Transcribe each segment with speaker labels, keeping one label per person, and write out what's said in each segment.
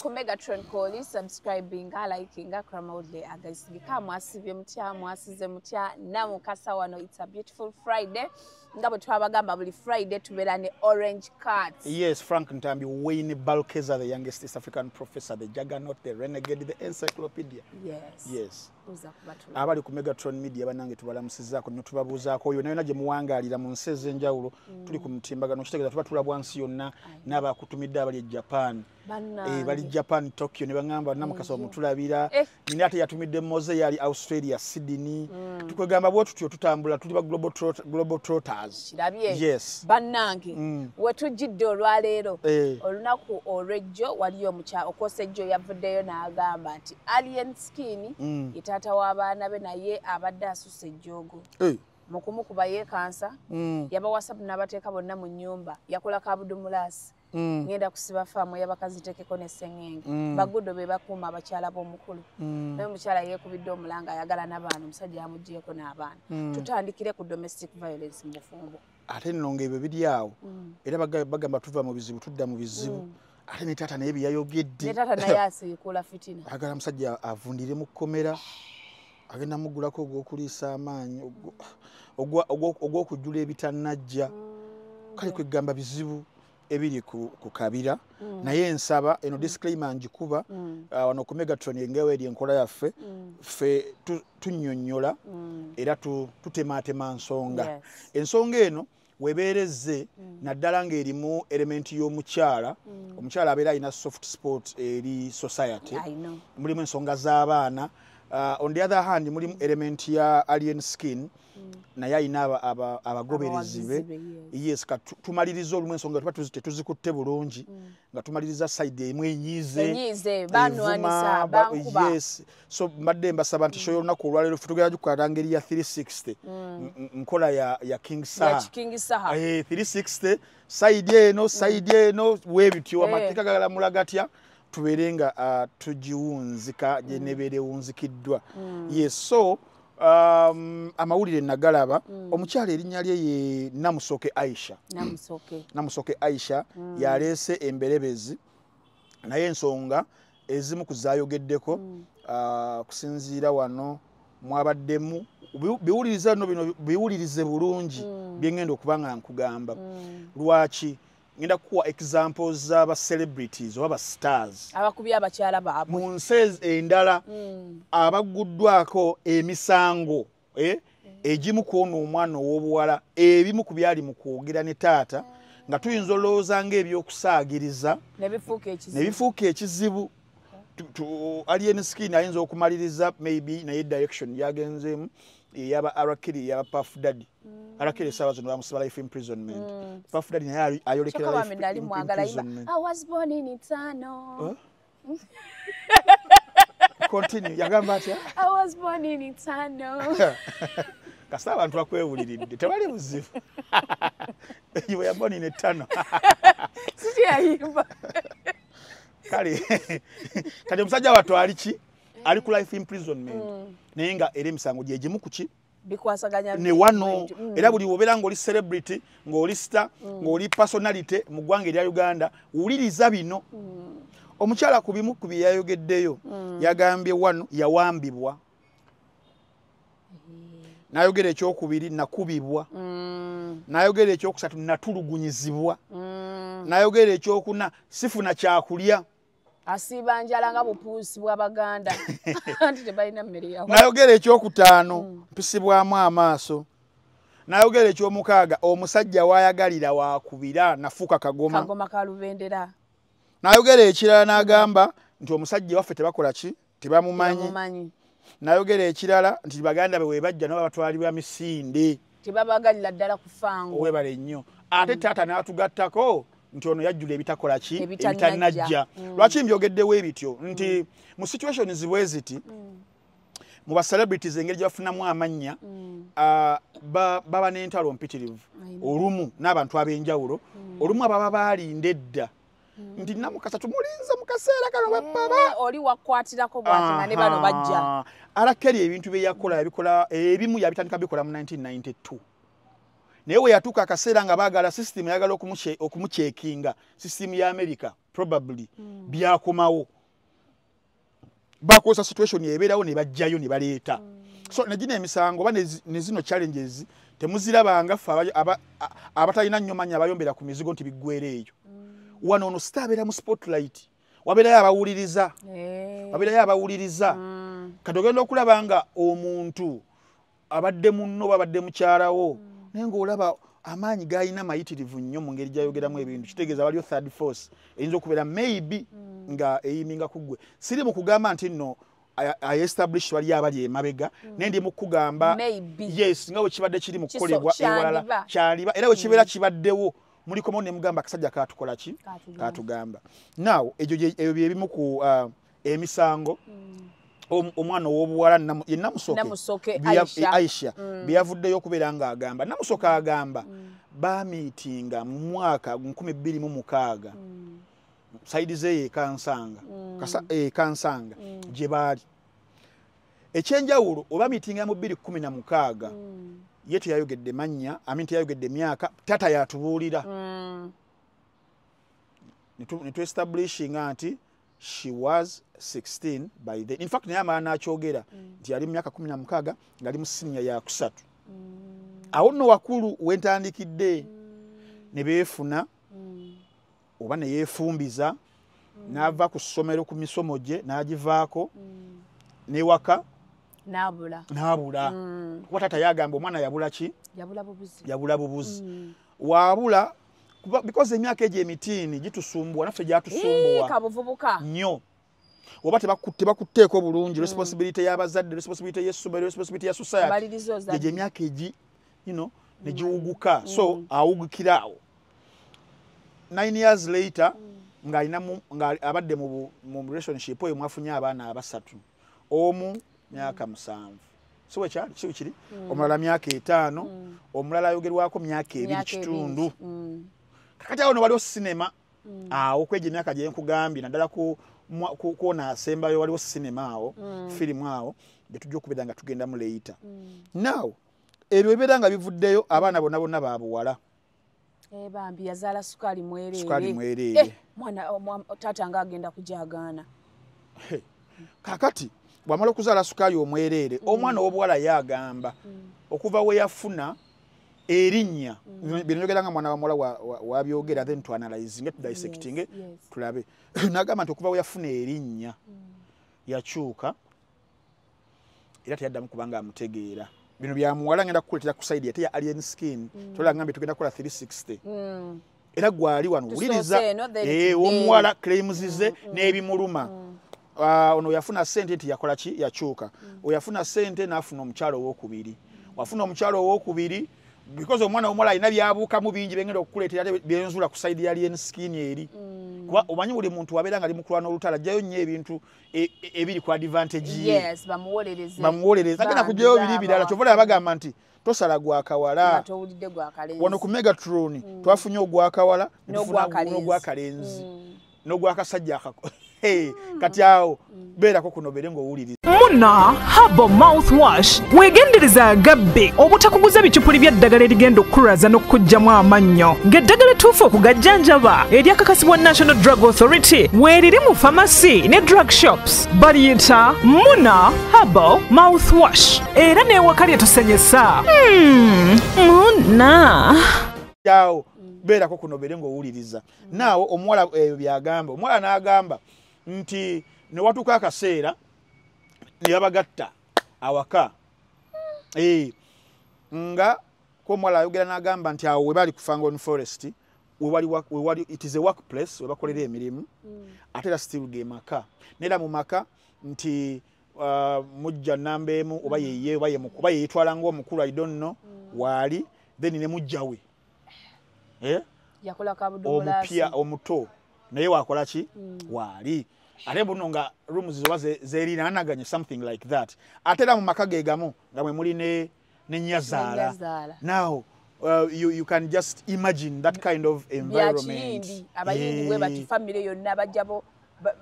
Speaker 1: ku Megatron Call, subscribing, liking, promote agasigika mwasibye mutya mwasize mutya namukasa wano. It's a beautiful Friday. Ngabo twabagamba buli Friday tubera ne orange cards.
Speaker 2: Yes, Frank Ntambi, Wayne Balkeza, the youngest East African professor, the juggernaut, the renegade, the encyclopedia.
Speaker 1: Yes.
Speaker 2: Yes.
Speaker 1: Abali
Speaker 2: ku Megatron Media banange tubalamusizaako ne tubabuuzaako oyo nayo naje muwangaalira mu nsi ez'enjawulo tuli ku mutimbagano kitegeeza tuba tulabwa nsi yonna n'abakutumidde abali e Japan. Bali Japan Tokyo ne bangamba namukasa omutulabira nina ate yatumidde Moze yali Australia Sydney tukwegamba bwo tutyo tutambula tuli ba global trotters. Yes.
Speaker 1: Bannange wetujidde olwaleero olunaku olw'ejjo waliyo omukyala okosejjo yavuddeyo n'agamba nti alien skin taata w'abaana be naye abadde asusse ejjoogo mu kumukuba yeekansa yaba WhatsApp n'abateeka bonna mu nnyumba yakola kabudumulaasi ngenda kusiba faamu y'abakazi tekeko n'essengenge bagudo be bakuuma abakyala b'omukulu naye omukyala yeekubidde omulanga ayagala n'abaana omusajja yamuggyeko n'abaana tutandikire ku domestic violence mu bufumbo
Speaker 2: ate nno ng'ebyo biri awo era bagamba tuva mu bizibu tudda mu bizibu ate ne taata naye byayogedde
Speaker 1: ne taata naye asiikula fitina
Speaker 2: agala omusajja avundire mu kkomera agenda mugulako ogw'okuliisa amaanyi ogw'okujjula ebitannajja kale kwegamba bizibu ebiri ku kabira naye ensaba eno disclaimer njikuba wano ku Megatron engewe eri enkola yaffe ffe tunnyonnyola era tutemaatema nsonga ensonga eno webeereze naddala ng'erimu elementi y'omukyala omukyala abeera alina soft sport eri society mulimu ensonga z'abaana on the other hand mulimu element ya alien skin naye ayina abagoberezi be yes tumaliriza olumu ensonga tuba tetuzikutte bulungi nga tumaliriza side emu enyize
Speaker 1: banwanisa bankuba
Speaker 2: yes so mbadde mbasaba nti shoyo olunaku olwaleero ffe tugenda gikukwata ngeri ya 360 nkola ya King Saha 360 side eno webityo amateeka galamula gatya tuberenga tujiwunzika jenebere wunzikiddwa yes so amawulire nagalaba omukyala erinnya lye ye Namusoke Aisha yaleese emberebezi naye ensonga ezimu kuzaayogeddeko kusinziira wano mwabaddemu biwuliriza no bino biwulirize bulungi byengenda okubanga nkugamba lwaki ngenda kuwa examples z'aba celebrities oba stars
Speaker 1: abakubya abakyala baabwe
Speaker 2: mu nsi endala abaguddwako emisango egimu kwona omwana ow'obuwala ebimu ku byali mu kwogera ne taata nga tuyinza olowooza ng'ebyokusaagiriza ne bifuuka ekizibu alien skin ayinza okumaliriza maybe naye direction yagenzeemu yaba Arakiri yaba Puff Daddy Arakiri sawa zino bamusiba life imprisonment Puff Daddy naye ayolekera life imprisonment
Speaker 1: I was born in Eternal
Speaker 2: continue yagamba atya
Speaker 1: I was born in Eternal
Speaker 2: kasita abantu bakwewuliridde tebali buzibu you were born in Eternal
Speaker 1: sisi yayimba
Speaker 2: kale kati omusajja watwali ki ali ku life imprisonment naye nga era emisango gye gimu kuki
Speaker 1: bikwasaganya
Speaker 2: ne wano era buli wobeera ng'oli celebrity ng'oli star ng'oli personality mu ggwanga erya Uganda wuliriza bino omukyala ku bimu ku bye yayogeddeyo yagambye wano yawambibwa n'ayogera ekyokubiri nakubibwa n'ayogera ekyokusatu natulugunyizibwa n'ayogera ekyokuna sifuna kyakulya
Speaker 1: asiba njala nga bupuusi bw'Abaganda anti tebalina mmere yawo
Speaker 2: n'ayogera ekyokutaano mpisibwamu amaaso n'ayogera ekyomukaaga omusajja waayagalira waakubira nafuuka kagoma
Speaker 1: ka lubendera
Speaker 2: n'ayogera ekirala n'agamba nti omusajja waffe tebakola ki tebamumanyi n'ayogera ekirala nti baganda be webajja nabo batwalibwa misinde
Speaker 1: tebabagalira ddala kufango
Speaker 2: webale nnyo ate taata n'atugattako nti ono yajjula ebitakola ki ebitannajja lwaki mbyogeddewo ebityo nti mu situations bwe ziti mu ba celebrities engeri gye bafunamu amannya baba n'entalo mpitirivu olumu n'abantu ab'enjawulo olumu ababa baalinda edda nti Namukasa tumulinze mu kaseera kano baba
Speaker 1: oli wakwatirako bwati nga ne bano bajja
Speaker 2: Arakeri ebintu bye yakola yabikola ebimu yabitandika bikola mu 1992 naye we yatuuka akaseera nga baagala system yagala okumuchekinga system ya America probably byakomawo bakosa situation ebeerawo ne bajjayo ne baleeta so negina emisango ne zino challenges temuzirabanga ffe abatalina nnyo mannya abayombera ku mizigo nti biggwera eyo wano ono sitabeera mu spotlight wabeerayo abawuliriza kati ogenda okulaba nga omuntu abadde munno babadde mukyalawo naye ng'olaba amaanyi g'alina mayitirivu nnyo mu ngeri gyayogeramu ebintu kitegeeza waliyo third force eyinza okubeera maybe nga eyiminga ku ggwe siri mu kugamba nti nno establish wali abali emabega naye ndi mu kugamba yes nga bwe kibadde kiri mu kukolebwa ewalala kyaliba era bwe kibeera kibaddewo mulikomo ne mugamba akasajja kaatukola ki kaatugamba now ebyo byebimu ku emisango omwana ow'obuwala namusoke Aisha byavuddeyo okubeera ng'agamba namusoke agamba baamiitinga mu mwaka 2026 saidi ze Kansanga gye baali ekyenjawulo oba miitinga mu 2016 ye teyayogedde mannya teyayogedde myaka tata yatubuulira ne tu-establishinga nti she was 16 by then. In fact, naye amala n'akyogera nti yali mu myaka 16 ng'ali mu senior ya 3. Awo nno wakulu wentandikidde ne beefuna oba ne yeefumbiza n'ava ku ssomero ku misomo gye n'agivaako n'ewaka n'abula kuba taata yagamba omwana yabula ki yabula bubuzi waabula because emyaka egyo emitiini gitusumbuwa naffe gyatusumbuwa
Speaker 1: kabuvubuka
Speaker 2: nnyo oba tebakutteeko bulungi responsibility y'abazadde responsibility y'essomero responsibility ya society egyo emyaka egi ne giwuguka so awugukira awo 9 years later nga abadde mu relationship oyo mwafunye abaana 3 omu myaka 7 so wekyali kiri omulala myaka 5 omulala ayogerwako myaka 2 kitundu kakati awo waliwo sinema awo kwegye emyaka gye nkugambye naddala kuona asembayo waliwo sinema awo firimu awo gye tujja okubeera nga tugenda mu leeta now ebyo bibeera nga bivuddeyo abaana bonna babuwala
Speaker 1: bambi yazaala sukaali mwereere mwana taata nga agenda kujagaana
Speaker 2: kakati bwamala okuzaala sukaali omwereere omwana w'obuwala yagamba okuva we yafuna erinnya bino njogera nga mwana wa muwala wabyogera then to analyzing to dissecting tulabe nagamba nti okuva we yafuna erinnya yakyuka era teyaddamu kubanga amutegeera bino bya muwala ngenda kukuletera ku side yate ya alien skin tola ngambe tugenda kukola 360 era gwali wano wuliriza omuwala claims ze n'ebimuluma ono yafuna sente nti yakola ki yakyuka oyafuna sente n'afuna omukyalo ow'okubiri wafuna omukyalo ow'okubiri because omwana omuwala alina byabuukamu bingi bengenda okukuleetera byenzula ku side ya alien skin eri kuba omanyi buli muntu wabeera nga ali mukulwana olutala ajjayo nnyo ebintu ebiri ku advantage ye bamuwolereze agenda kujjayo biri birala kyova olaba bagamba nti tosala gwakawala wano ku Megatron twafunye ogwakawala n'ogwakalenzi n'ogwakasajja kati awo beerako kuno bere ng'owuliriza
Speaker 3: Muna Herbal Mouthwash wegendereza agabbe obutakuguza bicupuli bya ddagala erigenda okukulaza n'okukugyamu amannyo ng'eddagala ettuufu okugajjanjaba eryakakasibwa National Drug Authority weeriri mu pharmacy ne drug shops baliyita Muna Herbal Mouthwash era n'ewaka lyetusenyesa Muna
Speaker 2: yawo beerako kuno bere ng'owuliriza naawo omuwala ebyo byagamba omuwala n'agamba nti ne watuuka akaseera ne babagatta awaka nga komwala ayogera n'agamba nti awo we bali ku Fangon Forest it is a workplace we bakolera emirimu ate era still ge maka nera mu maka nti mujja namba emu oba yeye oba yeyitwala ng'omukulu I don't know waali then ne mujja we
Speaker 1: yakola kabudomola
Speaker 2: omupya omuto naye wakola ki waali ate buno nga rooms zoba zerinaanaganye something like that ate era mu maka ge gamu nga mwe muli ne nnyazaala now you can just imagine that kind of environment
Speaker 1: abayindi bwe bati family yonna bajjabo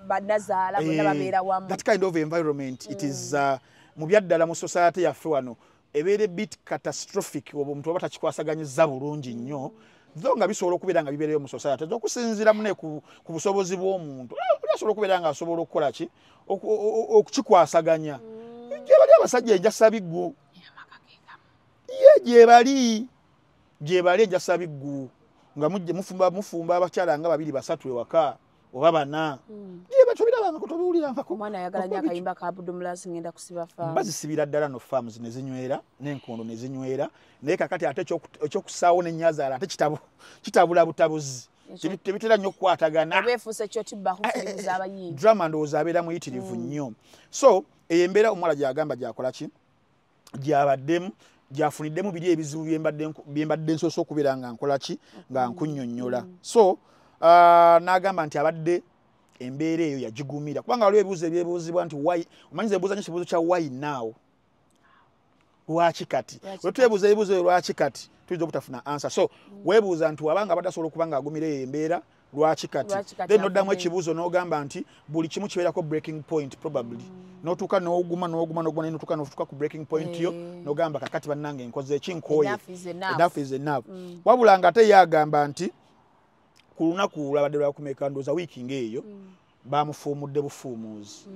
Speaker 1: banazaala bonna babeera wamu
Speaker 2: that kind of environment it is mu byaddala mu society yaffe wano ebeera bit catastrophic omuntu oba takikwasaganyizza bulungi nnyo Zo nga bisobola okubeera nga bibeereyo mu society okusinziira mune ku busobozi bw'omuntu. Asobola okubeera nga asobola okukola ki okukikwasaganya. Gye bali abasajja enjasa biggu. Gye bali enjasa biggu nga mujje mufumba abakyala nga 2 3 ewaka oba 4. Gye batubirabanga ko tobiwulirangako.
Speaker 1: Omwana ayagala nnyo akayimba ka Abdulmulaasi ngenda kusiba faamu.
Speaker 2: Bazisibira ddala no farms ne zinywera n'enkondo ne zinywera naye kakati ate ekyokusaawo n'ennyazaala ate kitabula butabuzi tebitera nnyo okukwatagana
Speaker 1: beefuuse kyotibbako firimu z'abayimbi
Speaker 2: drama ndowooza abeera muyitirivu nnyo so eyo embeera omuwala gyagamba gyakola ki gyabaddemu gyafuniddemu biri ebizibu byembadde nsoose okubeera nga nkola ki nga nkunnyonnyola so n'agamba nti abadde embeera eyo yagigumira kubanga waliwo ebibuuzo ebyebuuzibwa nti omanyiza ebuuza nyo kibuuzo kya why now lwaki kati wetwebuuza ebibuuzo ebyo lwaki kati tuyinza obutafuna answer so weebuuza nti wabanga abadde okuba nga agumira eyo embeera lwaki kati then noddamu ekibuuzo n'ogamba nti buli kimu kibeerako breaking point probably n'otuuka n'oguma naye n'otuuka ku breaking point yo n'ogamba kakati bannange nkoze ekinkooye enough is enough wabula nga ate ye agamba nti ku lunaku lwabadde lwakumeka ndowooza wiiki ng'eyo bamufuumudde bufuumuuzi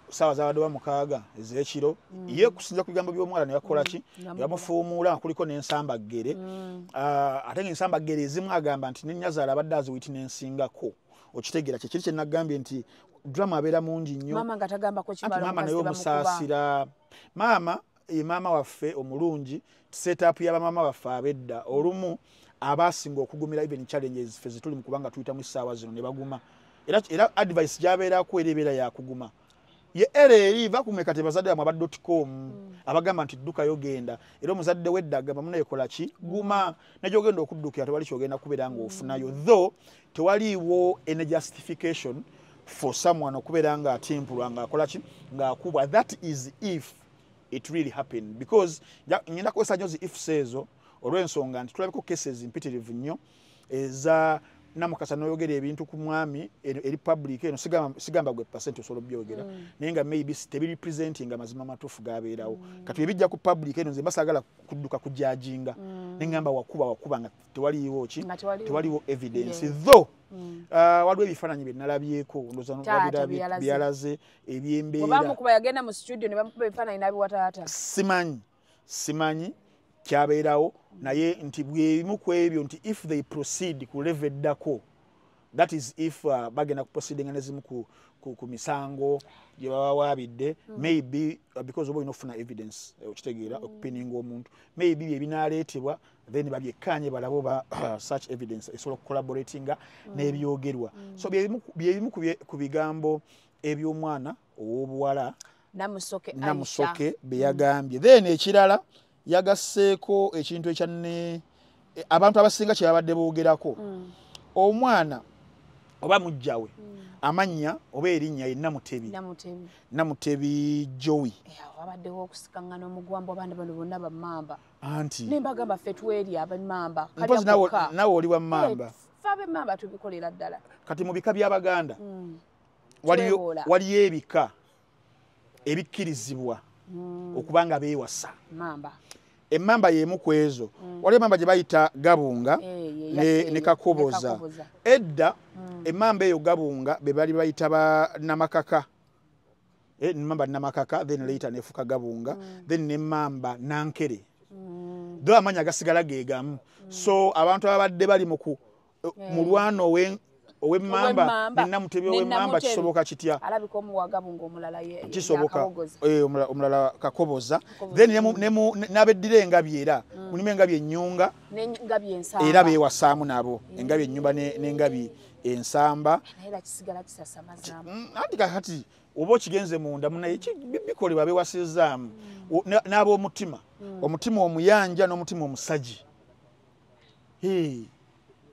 Speaker 2: saawa zabadde ba 6 ez'ekiro ye kusinza ku bigambo by'omuwala ne yakola ki yamufuumuula kuliko n'ensambaggere ate ng'ensambaggere ezimu agamba nti n'ennyazaala abadde aziwiti n'ensingako okitegeera kye kiri kye nagambye nti drama abeera mungi nnyo maama naye omusaasira maama waffe omulungi setup y'abamaama baffe abedda olumu abasinga okugumira even challenges ffe tuli mu kubanga tuyitamu essaawa zino ne baguma era advice gy'abeerako era ebeera yakuguma ye eri va kumeka tebazadde amabad.com abagamba nti ddukayo genda era omuzadde wedda agamba muneekola ki guma nagyogenda okuddukira tewali kyogenda kubeera ng'ofunayo though tewaliiwo any justification for someone okubeera nga atimpulwa ng'akola ki ng'akubwa that is if it really happened because ngenda kukozesa nnyo zi ifs ezo olw'ensonga nti tulabeko cases mpitirivu nnyo eza namukasa noyogera ebintu ku mwami eri public eno sigamba gwe percent osobola byogera naye nga maybe tebi representing amazima matuufu gabeerawo kati ebijja ku public eno nze mbasagala kudduka ku judging nengamba wakuba nga tewaliwo ki tewaliwo evidence though waliwo ebifaananyi bye nalabyeko ndooza byalaze ebyembeera
Speaker 1: bamukuba yagenda mu studio ne bamukuba ebifaananyi n'abiwataata
Speaker 2: simanyi kyabeerawo naye nti bwebimu ku ebyo nti if they proceed ku level eddako that is if bagenda ku proceeding nezimu ku misango gye baba waabidde maybe because oba olina okufuna evidence okitegeera okupininga omuntu maybe ebinaaleetebwa then babyekkanye balabo ba such evidence esobola okucollaboratinga n'ebyogerwa so byebimu ku bigambo eby'omwana ow'obuwala namusoke bye yagambye then ekirala yagasseeko ekintu ekyanne abantu abasinga kye babadde boogerako omwana oba mujjawe amannya oba erinnya ye Namutebi Joey
Speaker 1: wabaddewo okusikangana omugwambo abandi bano bonna bammamba
Speaker 2: anti
Speaker 1: nembagamba ffe tweri abemmamba
Speaker 2: nawe oli wa mmamba
Speaker 1: fe abemmamba tubikolera ddala
Speaker 2: kati mu bika by'Abaganda waliyo ebika ebikkirizibwa okubanga beewasa emmamba y'emu ku ezo waliwo emmamba gye bayita Gabunga ne Kakoboza edda emmamba eyo Gabunga be bali bayita Namakaka emmamba Namakaka then later nefuka Gabunga then n'emmamba Nankere do amanya gasigala gegamu so abantu abadde bali mu mulwano ow'emmamba Namutebi ow'emmamba kisoboka kitya
Speaker 1: alabika omuwagabunga omulala
Speaker 2: kisoboka omulala Kakoboza then n'abeddira engabi era mulimu engabi ennyunga era beewasaamu nabo engabi ennyumba n'engabi ensamba anti kakati oba okigenze munda munaye bikolebwa beewasizaamu n'ab'omutima omutima omuyanja n'omutima omusaji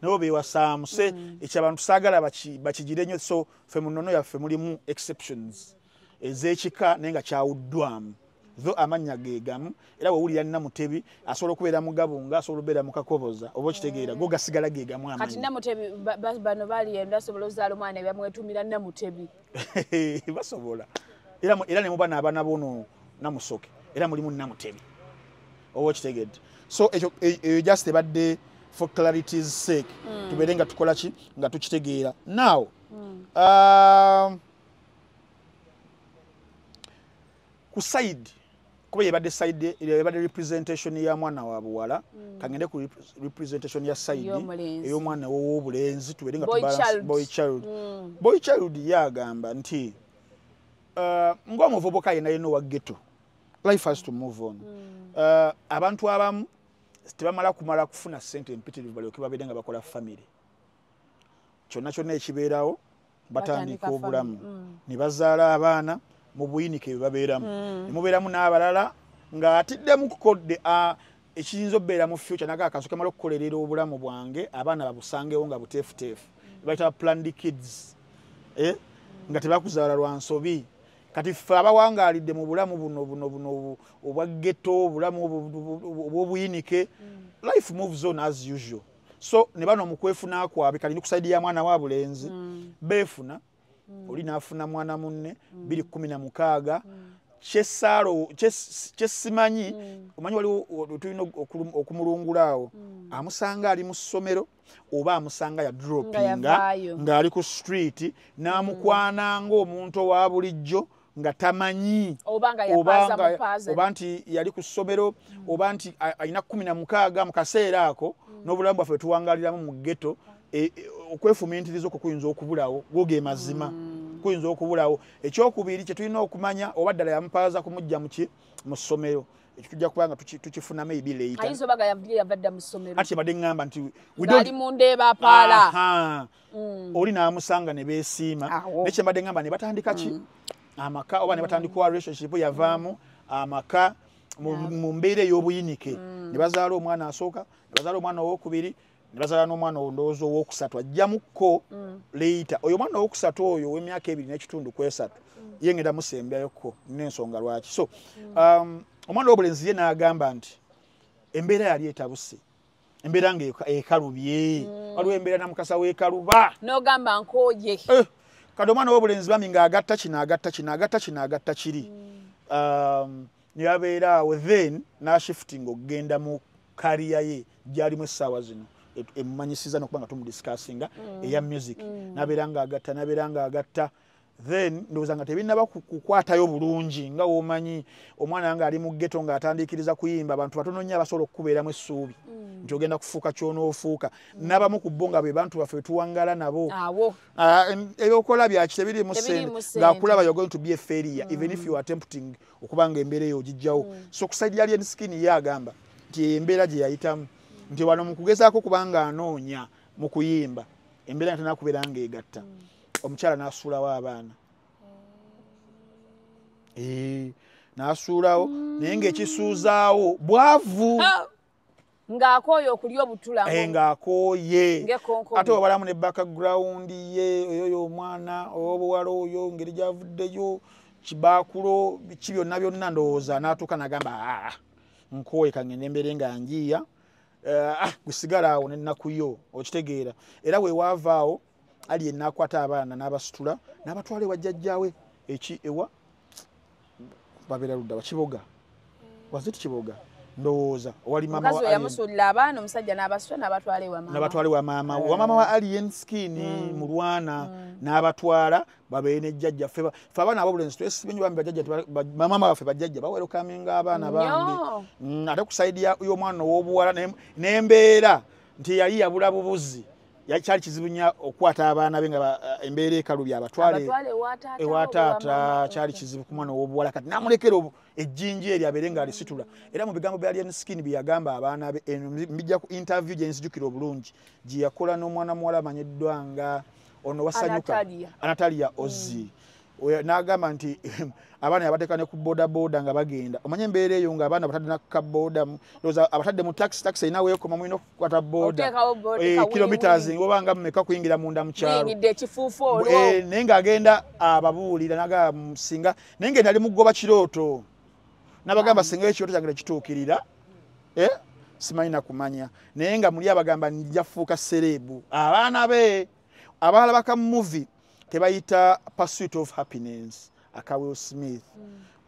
Speaker 2: nabo bewasaamu se ekyabantu saagala bakigire nnyo so ffe mu nnono yaffe mulimu exceptions ez'ekika naye nga kyawuddwamu tho amannya geegamu era wewulira Namutebi asobola okubeera mu Gabunga asobola okubeera mu Kakoboza oba okitegeera go gasigala geegamu amannya
Speaker 1: kati Namutebi bano bali enda asobola ozaala omwana ebyamwetumira Namutebi
Speaker 2: basobola era ne muba n'abaana bono Namusoke era mulimu Namutebi oba okitegedde so ekyo just ebadde for clarity's sake tubeere nga tukola ki nga tukitegeera now ku side kuba yebadde side yebadde representation ya mwana wa buwala kangende ku representation ya side ey'omwana w'obulenzi tubeere nga boy child yagamba nti ng'omuvubuka yena wa ghetto life has to move on abantu abamu tebamala kumala kufuna ssente empitirivu balyoke babeere nga bakola family kyonna ekibeerawo batandika obulamu ne bazaala abaana mu buyinike babeeramu ne mubeeramu n'abalala ng'atiddemu kukodde ekiyinza okubeera mu future naga akasoke mala okukolerera obulamu bwange abaana babusangewo nga buteefuteefu bayita planned kids nga tebakuzaala lwa nsobi kati ffe abawangaalidde mu bulamu buno obwa ghetto obulamu obw'obuyinike life moves on as usual so ne bano mu kwefuna kwabwe kali nikusaidia mwana wa bulenzi beefuna oli naafuna mwana munne 216 kyesimanyi omanyi waliwo tulina okumulungulaawo amusanga ali mu ssomero oba amusanga ya droppinga ng'ali ku street n'amukwana ng'omuntu owa bulijjo nga tamanyi oba nti yali ku ssomero oba nti alina 16 mu kaseera ako n'obulamu bwaffe tuwangaliramu mu ghetto okwefumiintiriza okwo kuyinza okubulawo goge mazima kuyinza okubulawo ekyokubiri kye tulina okumanya oba ddala yamupaaza kumujja mu ssomero ekyo tujja kubanga tukifuna maybe later
Speaker 1: ayinza obaga yavadda mu ssomero
Speaker 2: ati badde ngamba nti
Speaker 1: ali mu ndeeba apaala
Speaker 2: oli n'amusanga ne beesiima nekye badde ngamba ne batandika ki amaka oba ne batandikwa relationship yavaamu amaka mu mbeera ey'obuyinike ne bazaala omwana asooka ne bazaala omwana owokubiri ne bazaala n'omwana ondowooza owokusatu ajjamukko later oyo omwana owokusatu oyo ow'emyaka 2.3 yengenda musembyayoko n'ensonga lwaki so omwana w'obulenzi ye n'agamba nti embeera yali etabuse embeera ng'ekalubye waliwo embeera namukasa w'ekaluba
Speaker 1: n'ogamba nkooye
Speaker 2: kati omwana w'obulenzi bami ng'agatta kino kiri ne yabeera awo then n'ashifting okugenda mu kariya ye gy'alimu essaawa zino emumanyisiza n'okuba nga tumudiscussinga eya music n'abeera ng'agatta then ndowooza nga tebinnaba kukwatayo bulungi nga w'omanyi omwana nga ali mu ghetto ng'atandikiriza kuyimba abantu batono nnyo abasobola okukubeeramu essuubi nti ogenda kufuuka ky'onoofuuka n'abamu ku bo nga be bantu baffe tuwangala nabo ebyokola byaki tebirimu ssente ng'akulaba you're going to be a failure even if you are attempting okuba nga embeera eyo ogijjawo so kusaidia Alien Skin ye agamba nti embeera gye yayitamu nti wano mu kugezaako kubanga anoonya mu kuyimba embeera nga tenakubeera ng'egatta omukyala n'asuulawo abaana n'asuulawo naye ng'ekisuuzaawo bwavu
Speaker 1: ng'akooye okulya obutula
Speaker 2: ng'akooye ate wabalamu ne background ye oyo omwana owobuwala oyo ngeri gyavuddeyo kibaakulo biki byonna ndowooza n'atuuka n'agamba nkooye kangende embeere nga njiya gusigala awo n'ennaku yo okitegeera era weewaavaawo ali ennakwata abaana n'abasitula n'abatwala ewa jjajjaawe ewa babeera ludda Kiboga waziti Kiboga ndowooza wali mama
Speaker 1: wa Alien yamusuulira abaana omusajja n'abasitula n'abatwala ewa mama wa Alien Skin mu Lwana n'abatwala babeere ne jjajja ffe abaana ab'obulenzi twesibenyi bambi bajjajja mama baffe bajjajja bawerokaminga abaana bambi ate ku sayidi y'omwana ow'obuwala n'embeera nti yali yabula bubuzi kyali kizibu nnyo okukwata abaana be nga embeera ekalubya abatwale ewa taata kyali kizibu ku mwana ow'obuwala kati n'amulekera ejjinji eryo abeere ng'alisitula era mu bigambo bya Alien Skin bye yagamba abaana be mbijja ku interview gye nzijukira obulungi gye yakola n'omwana muwala amanyiddwa nga ono wasanyuka Anatalia Ozzy n'agamba nti abaana yabateeka ne ku bodaboda nga bagenda omanye embeera eyo nga abaana batadde nakukabooda abatadde mu taxi erina weekoma mulina okukwata booda kilometers oba nga mmeka kuyingira munda mu kyalo naye ng'agenda ababuulira nagamba singa naye ngenda ali mugoba kirooto n'abagamba singa ekirooto kyange tekituukirira simanyi nakumanya naye nga muli abagamba nja fuuka serebu abaana be abalabaka mu movie tebayita Pursuit of Happiness aka Will Smith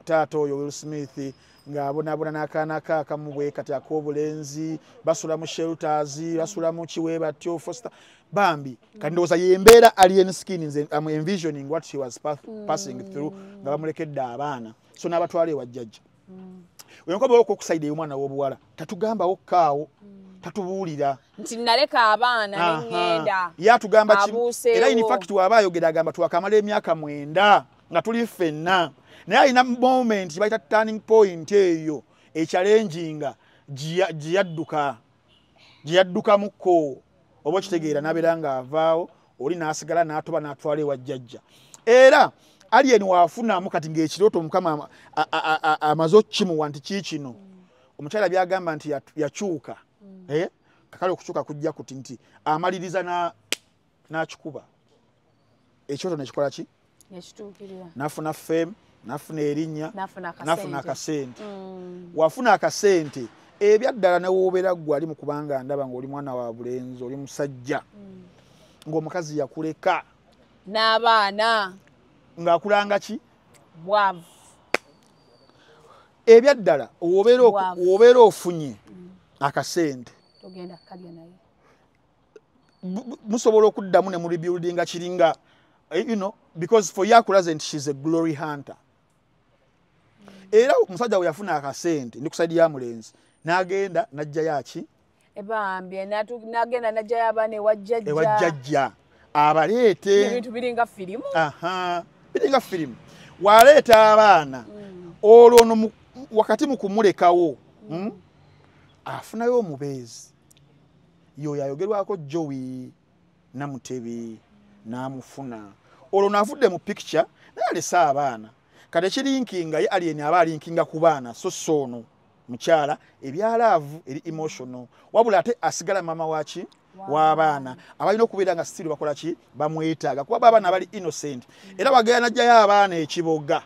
Speaker 2: taata oyo Will Smith ng'abonabona n'akaana ke akamu bwe kati ak'obulenzi basula mu shelters basula mu kiweeba tyo foster bambi kati ndowooza y'embeera Alien Skin nze am envisioning what she was passing through nga bamulekedde abaana so n'abatwala ewa jjajja wenkoba okusaida omwana w'obuwala tatugambawo kaawo tatubuulira
Speaker 1: nti naleka abaana n'engenda
Speaker 2: yatugamba era in fact waba ayogera agamba twakamala emyaka 9 nga tuli ffenna naye alina moment bayita turning point eyo echallenginga giyaddukamukko oba kitegeera n'abeera nga avaawo oli n'asigala n'atoba n'atwala ewa jjajja era Alien waafunamu kati ng'ekirooto Mukama amaze okkimuwa nti kiikino omukyala byagamba nti yakyuka kakale okukyuka kujja kuti nti amaliriza n'akikuba ekyoto nekikola ki nafuna fame nafuna erinnya nafuna akasente wafuna akasente ebyaddala newoobera gwe ali mu kubanga ndaba ng'oli mwana wa bulenzi oli musajja ng'omukazi yakuleka
Speaker 1: n'abaana
Speaker 2: ng'akulanga ki
Speaker 1: bwavu
Speaker 2: ebyaddala wobeera ofunye akasente
Speaker 1: togenda kalya naye
Speaker 2: musobola okuddamu ne mu rebuilding kiringa because for Yakulaze she's a glory hunter era omusajja we yafuna akasente ndi kusaidia ya mulenzi n'agenda najja yaki
Speaker 1: ebambye n'agenda najja y'abaana ewa
Speaker 2: jjajja abaleete
Speaker 1: ebintu biringa firimu
Speaker 2: biringa firimu waleeta abaana olwo ono wakati mu kumulekawo afunayo omubeezi yoyo ayogerwako Joey Namutebi n'amufuna olwo n'avudde mu picture naye alese abaana kati ekirinkinga ye Alien aba alinkinga ku baana so ono mukyala ebyalaavu eri emotional wabula ate asigala mama waki w'abaana abalina okubeera nga still bakola ki bamwetaaga kuba abaana bali innocent era wagenda najjayo abaana ekiboga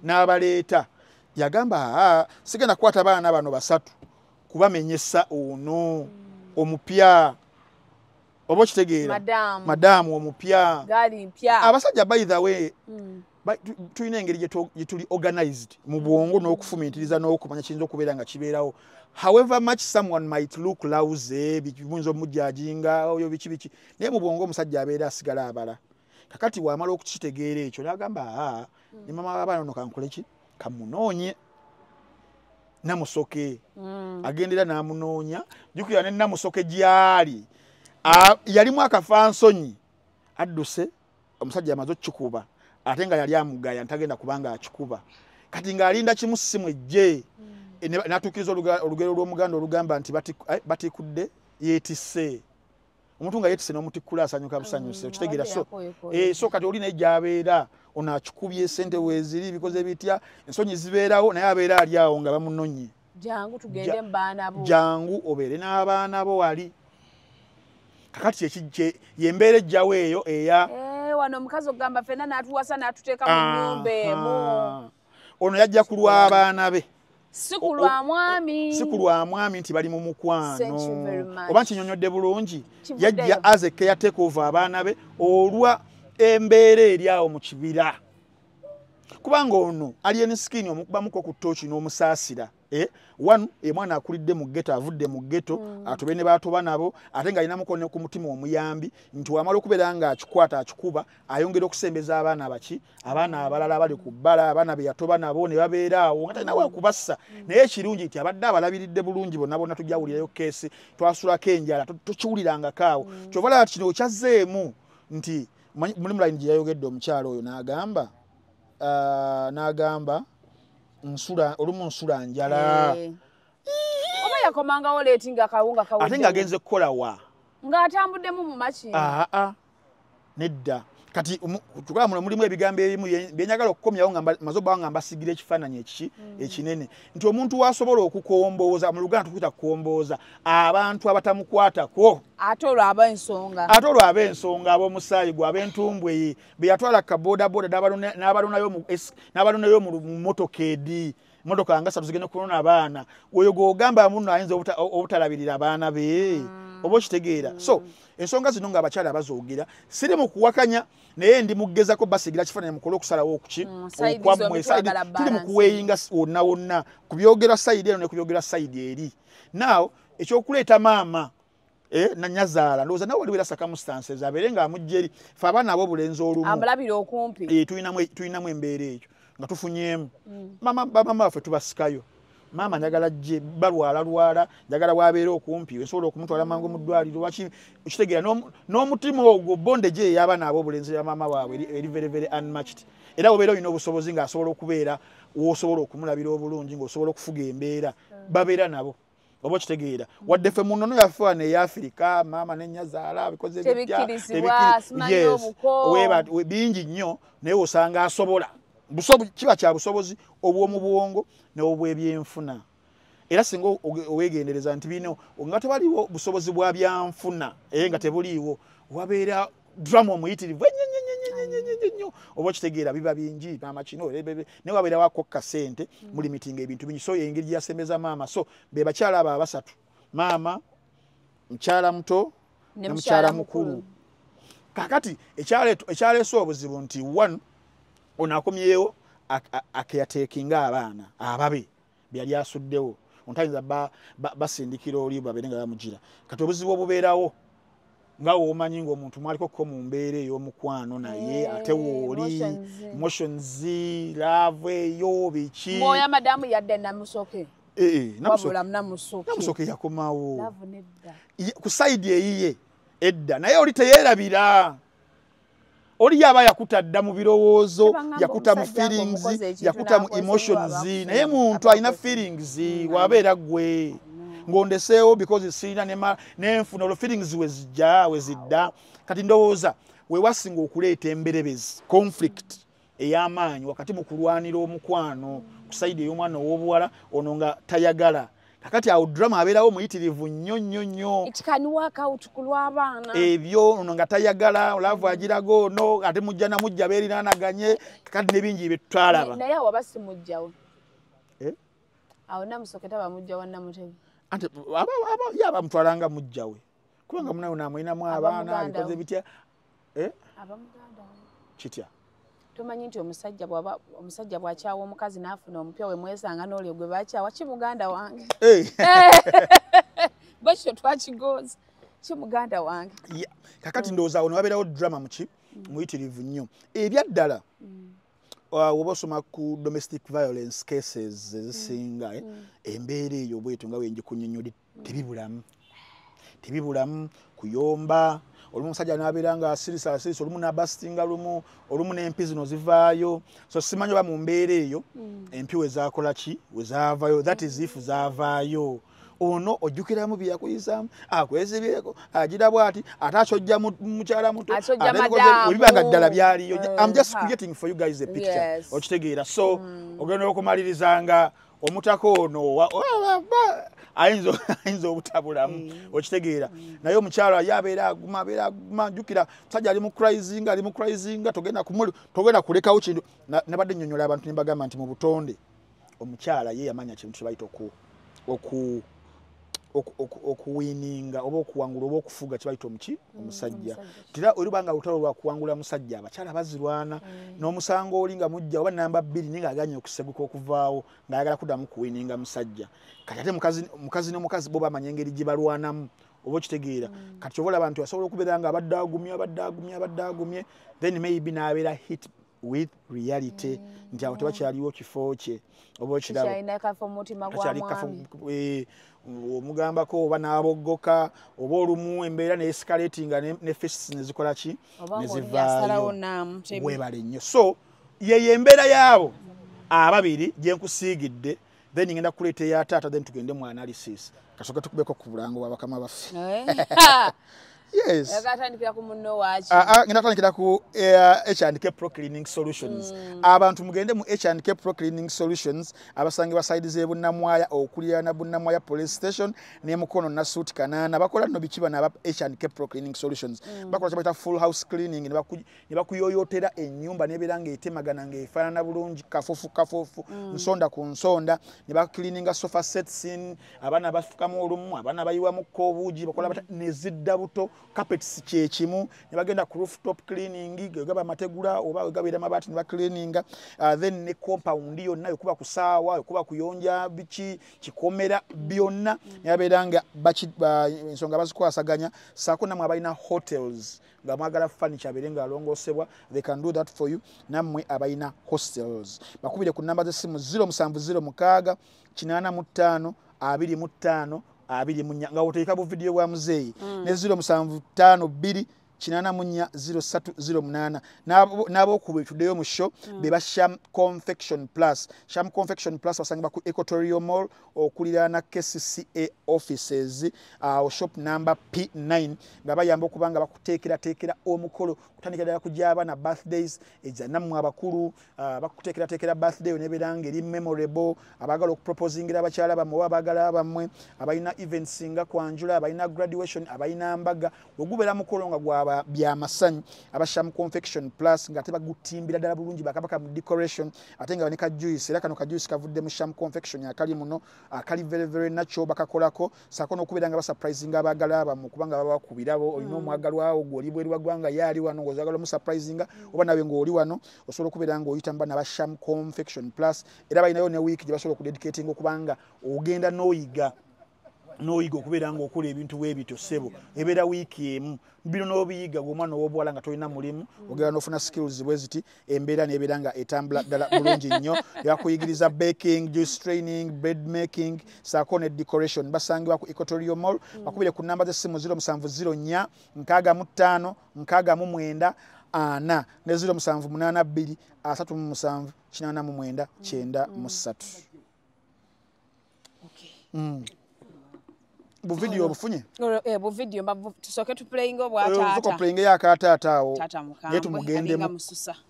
Speaker 2: n'abaleeta yagamba sigenda kukwata abaana bano basatu kubamenyesa ono omupya oba kitegeera madamu omupya abasajja by the way tulina engeri gye tuli organized mu bwongo n'okufumintiriza n'okumanya kiyinza okubeera nga kibeerawo however much someone might look lousy biyinza omujjajinga oyo biki naye mu bwongo omusajja abeera asigala abala kakati wamala okukitegeera ekyo n'agamba ne mama w'abaana ono kankole ki kamunoonye Namusoke agendera n'amunoonya jukira ne Namusoke gyali yalimu akafansonyi adduse omusajja amaze okikuba ate nga yali amugaya ntagenda kubanga akikuba kati ng'alinda kimu simu ejje n'atuukiriza olugero lw'omuganda olugamba nti batikudde yeetisse omuntu nga yeetisse n'omutikkula asanyuka busanyuse okitegeera so kati oli naye gy'abeera ono akikubye sente weeziri bikoze bitya ensonyi zibeerawo naye abeera ali awo nga bamunonye
Speaker 1: jangu tugende mu baana bo
Speaker 2: jangu obeere n'abaana bo wali kakati yembeera ejjawo eyo eya
Speaker 1: wano omukazi ogamba ffenna n'atuwasa n'atuteeka mu nnyumba emu
Speaker 2: ono yajja ku lw'abaana be
Speaker 1: si ku lwa mwami
Speaker 2: nti bali mu mukwano oba nkinyonyodde bulungi yajja as a caretaker of abaana be olwa embeera eri awo mu kibira kubanga ono Alien Skin omukubamuko ku ttooki n'omusaasira wanu mwana akulidde mu ghetto avudde mu ghetto atobe ne batoba nabo ate nga alinamuko ne ku mutima omuyambi nti wamala okubeera nga akikwata akikuba ayongera okusembeza abaana abaana abalala abali ku bbala abaana be yatoba nabo ne babeera awo nga talina wakubassa naye ekirungi nti abadde abalabiridde bulungi bonna tujawulirayo keesi twasulako enjala tokiwuliranga kaawo kyova laba kino kyazzeemu nti mulimu layini gye yayogedde omukyalo oyo n'agamba olumu nsula njala
Speaker 1: oba yakomangawo leeti nga akawunga kawudde
Speaker 2: ate ng'agenze kukola wa
Speaker 1: ng'atambuddemu mu makini
Speaker 2: nedda kati tukala muno mulimu ebigambo ebimu byenyagala okukomyawo nga maze obbawo nga mbasigira ekifaananyi ekinene nti omuntu wasobola okukombooza mu Luganda tukuyita kukombooza abantu abatamukwatako
Speaker 1: ate olwo aba ensonga ab'omusaayi gwe ab'entumbwe be yatwala kaboodaboda n'abalunayo mu motoka edi
Speaker 2: motoka nga 3 zigenda kunona abaana oyo gogamba muno ayinza obutalabirira abaana be obo kitegeera so ensonga zino nga abakyala bazoogira siri mu kuwakanya naye ndi muggezako basigira kifaananyi mukole okusalawo okuki okwammwe saidi tuli mu kuweeyinga wonna wonna ku byogera saidi eno ne ku byogera saidi eri now ekyokuleeta maama nanyazaala ndowooza nawe waliwo era circumstances abeere nga amujja eri fe abaana ab'obulenzi olumu
Speaker 1: amulabira okumpi
Speaker 2: tulinamu embeera ekyo nga tufunyeemu bamama waffe tubasikayo maama njagala gye balwala njagala wabeera okumpi osobola okumutwala mangu mu ddwaliro waki okitegeera n'omutima ogwo bonde gye ey'abaana ab'obulenzi ya maama waabwe eri very very unmatched era obeera olina obusobozi ng'asobola okubeera w'osobola okumulabira obulungi ng'osobola okufuga embeera babeera nabo oba okitegeera wadde ffe mu nnono yaffe wano ey'Afirika maama n'ennyazaala bikoze bingi nnyo naye osanga asobola kiba kya busobozi obw'omu bwongo n'obw'ebyenfuna era singa owegendereza nti bino nga tebaliwo busobozi bwa byanfuna nga tebuliiwo wabeera drama omuyitirivu nnyo oba okitegeera biba bingi maama kino naye wabeera wakokka ssente mulimitinga ebintu bingi so engeri gyeyasembeza maama so be bakyala abo abasatu maama mukyala muto ne mukyala mukulu kakati ekyaleese obuzibu nti one ono akomyewo akeyateekinga abaana ababe byali asuddewo ontayinza basindikira oli babeere nga bamugira kati obuzibu obubeerawo nga womanyi ng'omuntu mwaliko ko mu mbeera ey'omukwano naye ate wooli emotions love eyo biki
Speaker 1: mwoyo madamu yadde namusoke
Speaker 2: namusoke yakomawo ku sayidi eyiye edda naye oli teyeerabira oli yaba yakutadda mu birowoozo yakuta mu feelings yakuta mu emotions naye muntu alina feelings wabeera gwe ngondeseewo because sirina nenfuna olwo feelings wezidda kati ndowooza wewasinga okuleeta emberebezi conflict ey'amaanyi wakati mu kulwanira omukwano ku sayidi ey'omwana ow'obuwala ono nga tayagala kakati awo drama abeerawo muyitirivu nnyo ebyo ono nga tayagala olaavu agirago ono ate mujja namujja beerinaanaganye kakati nebingi byetutwalaba
Speaker 1: naye awo aba simujjawo awo namusoke tabamujjawo Namutebi
Speaker 2: anti yaba mutwalanga mujjawe kubanga munawe namulinamu abaana bikoze bitya
Speaker 1: abamuganda
Speaker 2: kitya
Speaker 1: tumanyi nti omusajja bw'akyawa omukazi n'afuna omupya we mwesanga n'olyo gwe bakyawa kimuganda wange bwekyo twakigoza kimuganda wange
Speaker 2: kakati ndowooza awo newabeerawo drama muyitirivu nnyo ebyaddala woba osoma ku domestic violence cases ezisinga embeera eyo bwetu nga wenjikunyonyola tebibulamu kuyomba olumu omusajja n'abeera nga asirisa olumu n'abasitinga olumu n'empi zino zivaayo so simanyi oba mu mbeera eyo empi wezakola ki wezaavayo that is if zaavaayo ono ojjukiramu byeyakuyisaamu akwezibyeko agira bwati ate akyojja mukyala muto ebibanga ddala byaliyo I'm just creating for you guys a picture okitegeera so ogenda okumalirizanga omutako ono ayinza obutabulamu okitegeera naye omukyala yabeera aguma njukira musajja ali mu crisinga togenda kulekawo kintu nabadde nnyonnyola abantu ne mbagamba nti mu butonde omukyala ye yamanya kintu kibayita okuwininga oba okuwangula oba okufuga kibayita omusajja tira olubanga lutalo lwa kuwangula musajja abakyala bazirwana n'omusango oli nga mujja oba namba 2 ninga aganye okuseguka okuvaawo ng'ayagala kuddamu kuwininga musajja kati ate mukazi n'omukazi bo bamanya engeri gye balwanamu oba okitegeera kati kyobola abantu basobola okubeera nga abadde agumye then maybe n'abeera hit with reality nti awo tebakyaliwo kifo kye oba okiraba omugambako oba n'aboggoka oba olumu embeera neescalatinga ne faces nezikola ki nezivaayo webale nnyo so yeyo embeera yaabo ababiri gye nkusiigidde then ngenda kuleeta eya taata then tugende mu analysis kasooka tukubeko ku bulango bwa bakama baffe Yes.
Speaker 1: Yagatandikira ku munno waaki.
Speaker 2: Ngenda tandikira ku H&K Pro Cleaning Solutions. Abantu mugende mu H&K Pro Cleaning Solutions abasangibwa side ze Bunnamwaya okulira na Bunnamwaya Police Station ne Mukono na Suit Kanana bakola no bikiba na H&K Pro Cleaning Solutions. Bakola kyabata full house cleaning ne bakuyoyotera ennyumba n'eberanga etemagana ng'efaanana bulungi kafofu nsonda ku nsonda ne bakcleaninga sofa sets in abana bafukamu olumu abana bayiwamu ko obuugi bakola bata nezidda buto carpets kyekimu ne bagenda ku rooftop cleaning gaba mategula oba gabira mabati ne ba cleaninga then ne compound yonna yokuba kusaawa yokuba kuyonja bichi kikomera byonna ne aberanga ensonga bazikwasaganya saako namwe abalina hotels nga mwagala furniture aberenga alongosebwa they can do that for you namwe abalina hostels bakubire ku namba z'essimu 0706 85 25 abiri munya oteeka bu video bwa muzeyi ne 0752 08 nabo kubitudeyo mu show beba Sham Confection Plus. Sham Confection Plus wasangibwa ku Equatorial Mall okulira na KCCA offices shop number P9 baba yamba kubanga bakuteekera omukolo kutandikira kujaba na birthdays ejanamu abakulu bakuteekera birthday oneberanga eri memorable abagala okuproposingira abakyala bamwe abagala abamwe abalina events nga kwanjula abalina graduation abalina mbaga ogubera mukolo nga gwa bya masanyi abasham Confection Plus nga teba gutimbira dala bulungi bakabaka mu decoration atenga banika juice era kano ka juice kavudde mu Sham Confection akali muno akali very very natural bakakolako sakono kubiranga ba surprising abagala abamwe kubanga baba kubirabo olino omwagalwa ogoli bweri wagwanga yali wano ngozagala mu surprising oba nawe ngoli wano osobola kubiranga oyitamba na ba Sham Confection Plus era bayinayo ne week gye basobola ku dedicating okubanga ogenda noyiga okubera nga okola ebintu webito sebo ebera wiki emu bino n'obiyiga gomwana w'obwala nga tolina mulimu ogera n'ofuna skills bweziti embeera n'ebeera nga etambula ddala bulungi nnyo yakuyigiriza baking, juice training, bread making saako ne decoration basangibwa ku Equatorial Mall bakubire ku namba z'essimu 0704 65 69 ana ne 0782 37 89 93. Bu video obufunye
Speaker 1: bu video tusoke tu playing obwa tata
Speaker 2: playing ya tata awo
Speaker 1: tata mukambwe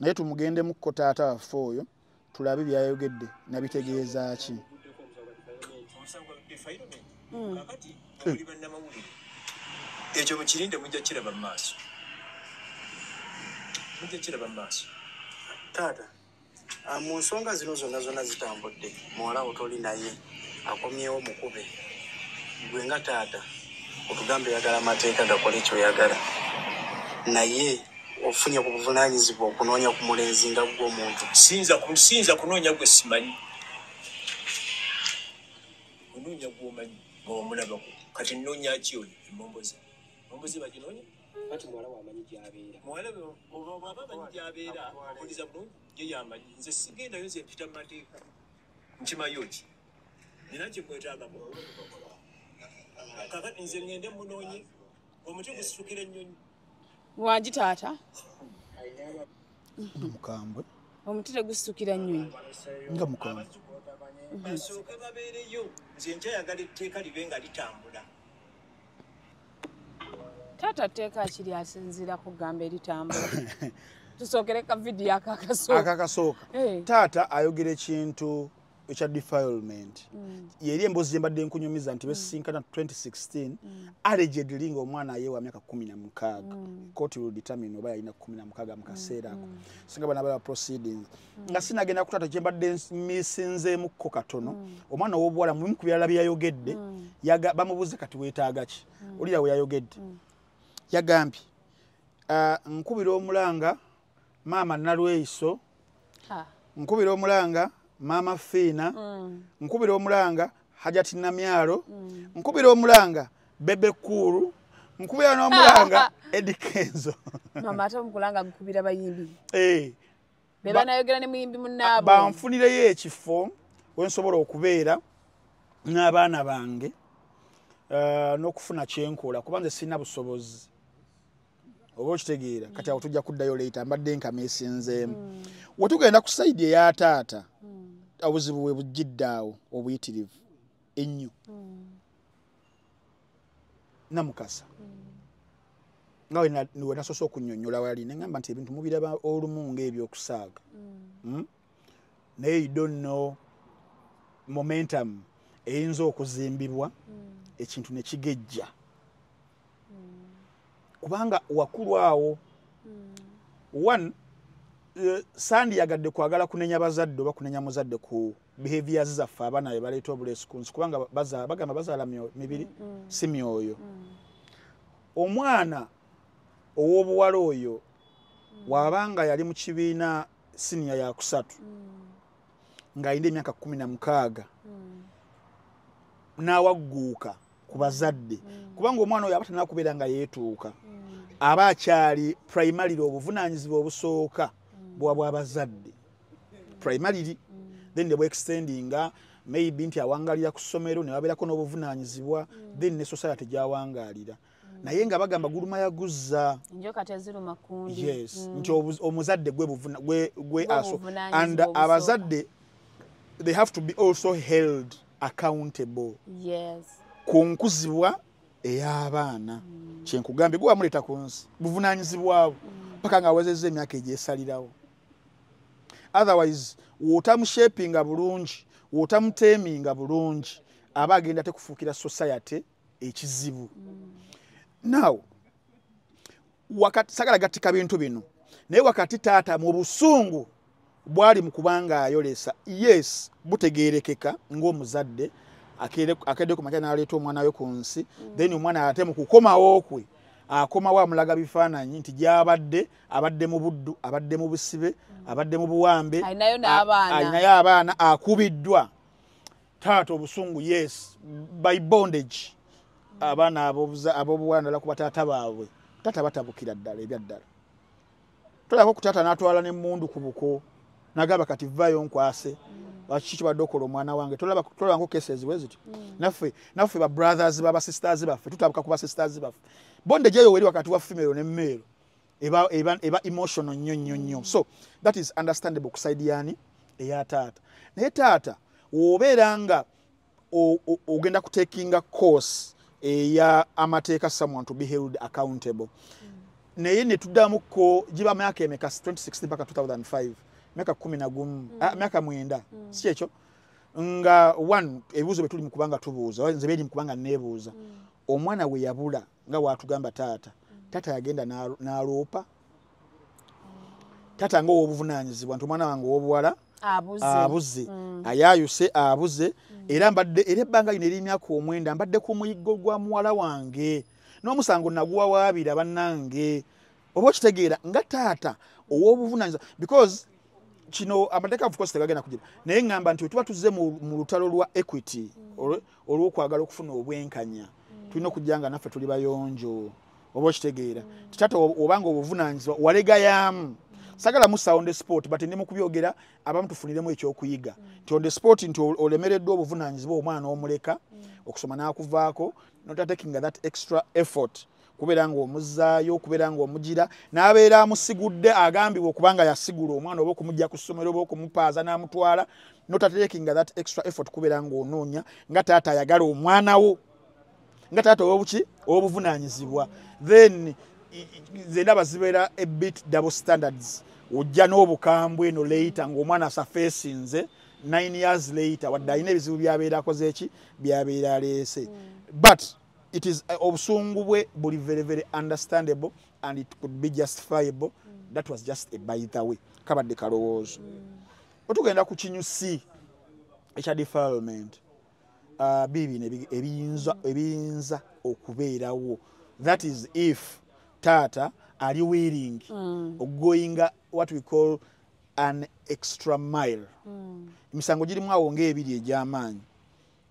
Speaker 2: naye tumugende mukko tata afoyo tulabe byayogedde nabitegeeza ki
Speaker 4: ekyo mukirinde mujja kiraba maaso tata mu nsonga zino zonna zitambudde muwala otoli naye akomyewo mukube gwe nga taata otugambe yagala amateeka gakole kyoyagala naye ofunye ku buvunaanyizibwa okunoonya ku mulenzi nga gw'omuntu sinza kunoonya gwe simanyi kunoonya gw'omanyi ng'omulabako kati nnoonya ki oyo emombozi baginoonya kati muwala wamanyi gy'abeera muwala bw'aba amanyi gy'abeera abuliza bulungi ye yamanyi nze sigendayo nze mpita mu mateeka nkimayo ki nina kimwetaagamo kakati nze ngende munoonye omuti gusukira ennyonyi
Speaker 1: wangi taata
Speaker 2: mukambwe
Speaker 1: omuti tegusukira ennyonyi
Speaker 2: nga mukambwe
Speaker 4: basooka babeereyo nze nkyayagala etteeka libe nga litambula
Speaker 1: taata tteeka kiri asinziira kugamba eritambula tusookere ka vidiyo akakasooka
Speaker 2: taata ayogera ekintu ekya defilement yeri emboozi gye mbadde nkunyumiza nti besisinkana 2016 allegedly ng'omwana ayeewa myaka 16 court will determine oba yalina 16 mu kaseera ako singa bana baba proceedings nga sinagenda ku taata gye mbadde misinzeemukko katono omwana ow'obuwala mubimu ku byalala byeyayogedde bamubuuze kati weetaaga ki olira we yayogedde yagambye nkubira omulanga maama Nalweiso nkubira omulanga Mama Fina nkubira omulanga Hajati Namyalo nkubira omulanga Bebe Kuru nkubira n'omulanga Eddie Kenzo
Speaker 1: mama ate omukulanga nkubira bayimbi beba nayogera ne muyimbi munnaabo
Speaker 2: banfunireyo ekifo wensobola okubeera n'abaana bange n'okufuna kyenkola kuba nze sirina busobozi oba okitegeera kati awo tujja kuddayo leeta mbadde nkameesinzeemu wetugenda ku sayidi eya taata obuzibu bwe bujjidde awo obuyitirivu ennyo namukasa ngawe niwe nasoso okunyonnyola wali nengamba nti ebintu mubiraba olumu ng'ebyokusaaga naye you don't know momentum eyinza okuzimbibwa ekintu ne kigejja kubanga wakulu awo one sandi yagadde kwagala kunenya bazadde oba kunenya muzadde ku behaviors zaffe abaana be baleeta obulesukunsi kubanga bagamba bazaala mibiri si myoyo omwana ow'obuwala oyo wabanga yali mu kibiina siniya ya kusatu ng'ayina emyaka 16 n'awagguuka ku bazadde kubanga omwana oyo aba tanaakubeera nga yeetuuka aba akyali primarily obuvunaanyizibwa obusooka bw'abazadde primarily then ne bwextendinga maybe nti awangalira ku ssomero ne wabeerako n'obuvunaanyizibwa then ne society gy'awangalira naye nga bagamba guluma yaguzza
Speaker 1: njoka teziruma kundi
Speaker 2: yes nti omuzadde gwe aso and abazadde they have to be also held accountable
Speaker 1: yes
Speaker 2: ku nkuzibwa ey'abaana kyenkugambye gwe wamuleta ku nsi buvunaanyizibwabo paka nga awezezza emyaka egyesalirawo otherwise wotamushapinga bulungi wotamuteeminga bulungi aba agenda tekufuukira society ekizibu now wakati sagala gatika bintu bino naye wakati taata mu busungu bwali mu kubanga ayolesa yes butegeerekeka ng'omuzadde akedde ku makya n'aleeta omwana we ku nsi then omwana ate mu kukomawo kwe akomawo amulaga bifaananyi nti gy'abadde abadde mu buddu abadde mu busibe abadde mu buwambe alinayo abaana akubiddwa taata obusungu yes by bondage abaana ab'obuwandala ku bataata baabwe taata batabukira ddala ebyaddala tolako ku taata n'atwala n'emmundu ku buko nagamba kati vaayo nkwase lwaki kibadde okola omwana wange tolabako cases wezityo naffe ba brothers baba sisters baffe tutabuka ku ba sisters baffe bondage eyo weri wakati wa female ne male eba emotional nnyo so that is understandable kusaidiyani eya taata naye taata wobeera nga ogenda kutekinga course eya amateeka someone to be held accountable naye ne tuddamuko giba myaka emeka 2016 mpaka 2005 myaka 11 myaka 9 si ekyo nga one ebibuuzo bye tuli mu kubanga tubuuza nze beri mu kubanga neebuuza omwana we yabula nga watugamba taata yagenda n'aloopa taata nga owobuvunaanyizibwa nti omwana wange ow'obuwala abuze ayayuse abuze era ebbanga lino ery'emyaka 9 mbadde ku muyiggo gwa muwala wange n'omusango naguwawaabira bannange oba okitegeera nga taata ow'obuvunaanyizibwa because kino amateeka of course tegagenda kugira naye ngamba nti tuba tuzze mu lutalo lwa equity olw'okwagala okufuna obwenkanya tulina okujja nga naffe tuli bayonjo oba okitegeera titata obanga obuvunaanyizibwa walegayamu sagala musa on the sport but ndi mu kubyogera abamu tufuniremu ekyokuyiga nti on the sport nti olemereddwa obuvunaanyizibwa omwana omuleka okusoma n'akuvaako not taking that extra effort kubeera nga omuzzaayo kubeera nga omugira n'abeera amusigudde agambibwa okubanga yasigula omwana oba okumujja ku ssomero oba okumupaaza n'amutwala not taking that extra effort kubeera nga onoonya nga taata ayagala omwana wo nga taata obuvunaanyizibwa then zendaba zibeera a bit double standards ojja n'obukambwe eno later ng'omwana asafeesinze 9 years later wadde alina ebizibu byabeera akoze eki byabeera aleese but it is obusungu bwe buli very very understandable and it could be justifiable that was just a by the way kabadde kalowoozo otugenda ku kinyusi ekya defilement bibino ebiyinza okubeerawo that is if taata are you willing going what we call an extra mile emisango girimu awo ng'ebiri egy'amaanyi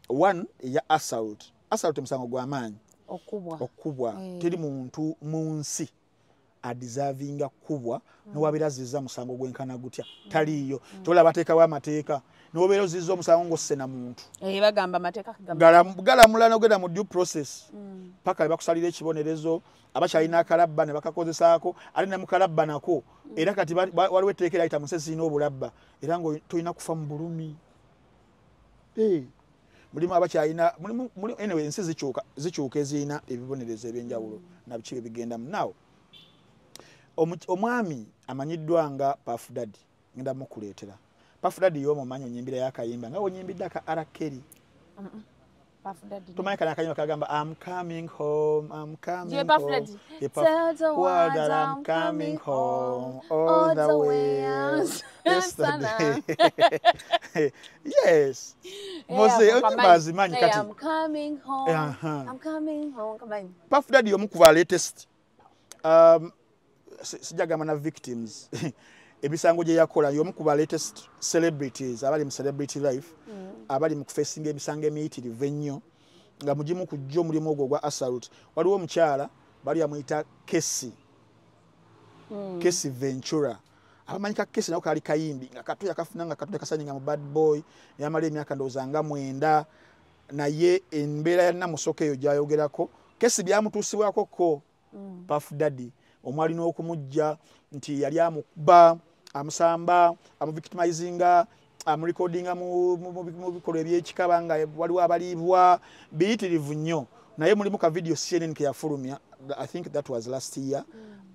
Speaker 2: one eya assault emisango gw'amaanyi okubwa teri muntu mu nsi adeservinga kubwa n'owabeera zizza musango gwenkana gutya taliiyo tola bateekawo amateeka n'obeera ozizza omusango ng'osse na muntu
Speaker 1: bagamba amateeka
Speaker 2: galamula n'ogenda mu due process paka ne bakusalira ekibonerezo abakyalina akalabba ne bakakozesaako ali ne mukalabba nako era kati waliwo etteeka erayita mu nsi zirina obulabba era nga tolina kufa mu bulumi mulimu abakyalina anyway ensi zikyuka ezirina ebibonerezo ebyenjawulo nabiki bye bigendamu naw omwami amanyiddwa nga Puff Daddy ngenda mukuleetera Puff Daddy y'omumanyi onyimbira y'akayimba nga onyimbidde aka R. Kelly tumanyi kana akayimba kagamba I'm coming home home. Tell the world that I'm coming home all the way yesterday. Yes. Mose bazimanyi kati
Speaker 1: I'm coming home. I'm coming home.
Speaker 2: Puff Daddy y'omu ku ba latest sijagamba na victims ebisango gye yakola y'omu ku ba latest celebrities abali mu celebrity life abali mu kufesinga ebisango emiyitirivu ennyo nga mugimu kujja omulimu ogwo gwa Assault. Waliwo omukyala bali amuyita Casey Ventura abamanyika Casey nako kali kayimbi nga kato yakafuna nga kato kasanyinga mu Bad Boy yamala emyaka ndowooza nga 9 naye embeera ya namusoka eyo gyayogerako Casey byamutuusibwako ko Puff Daddy omwali n'okumujja nti yali amukuba amusamba amuvictimizinga amurecordinga mu bikolwa ebyekikaba nga waliwo abaliibwa biyitirivu nnyo naye mulimu ka video CNN ke yafulumya I think that was last year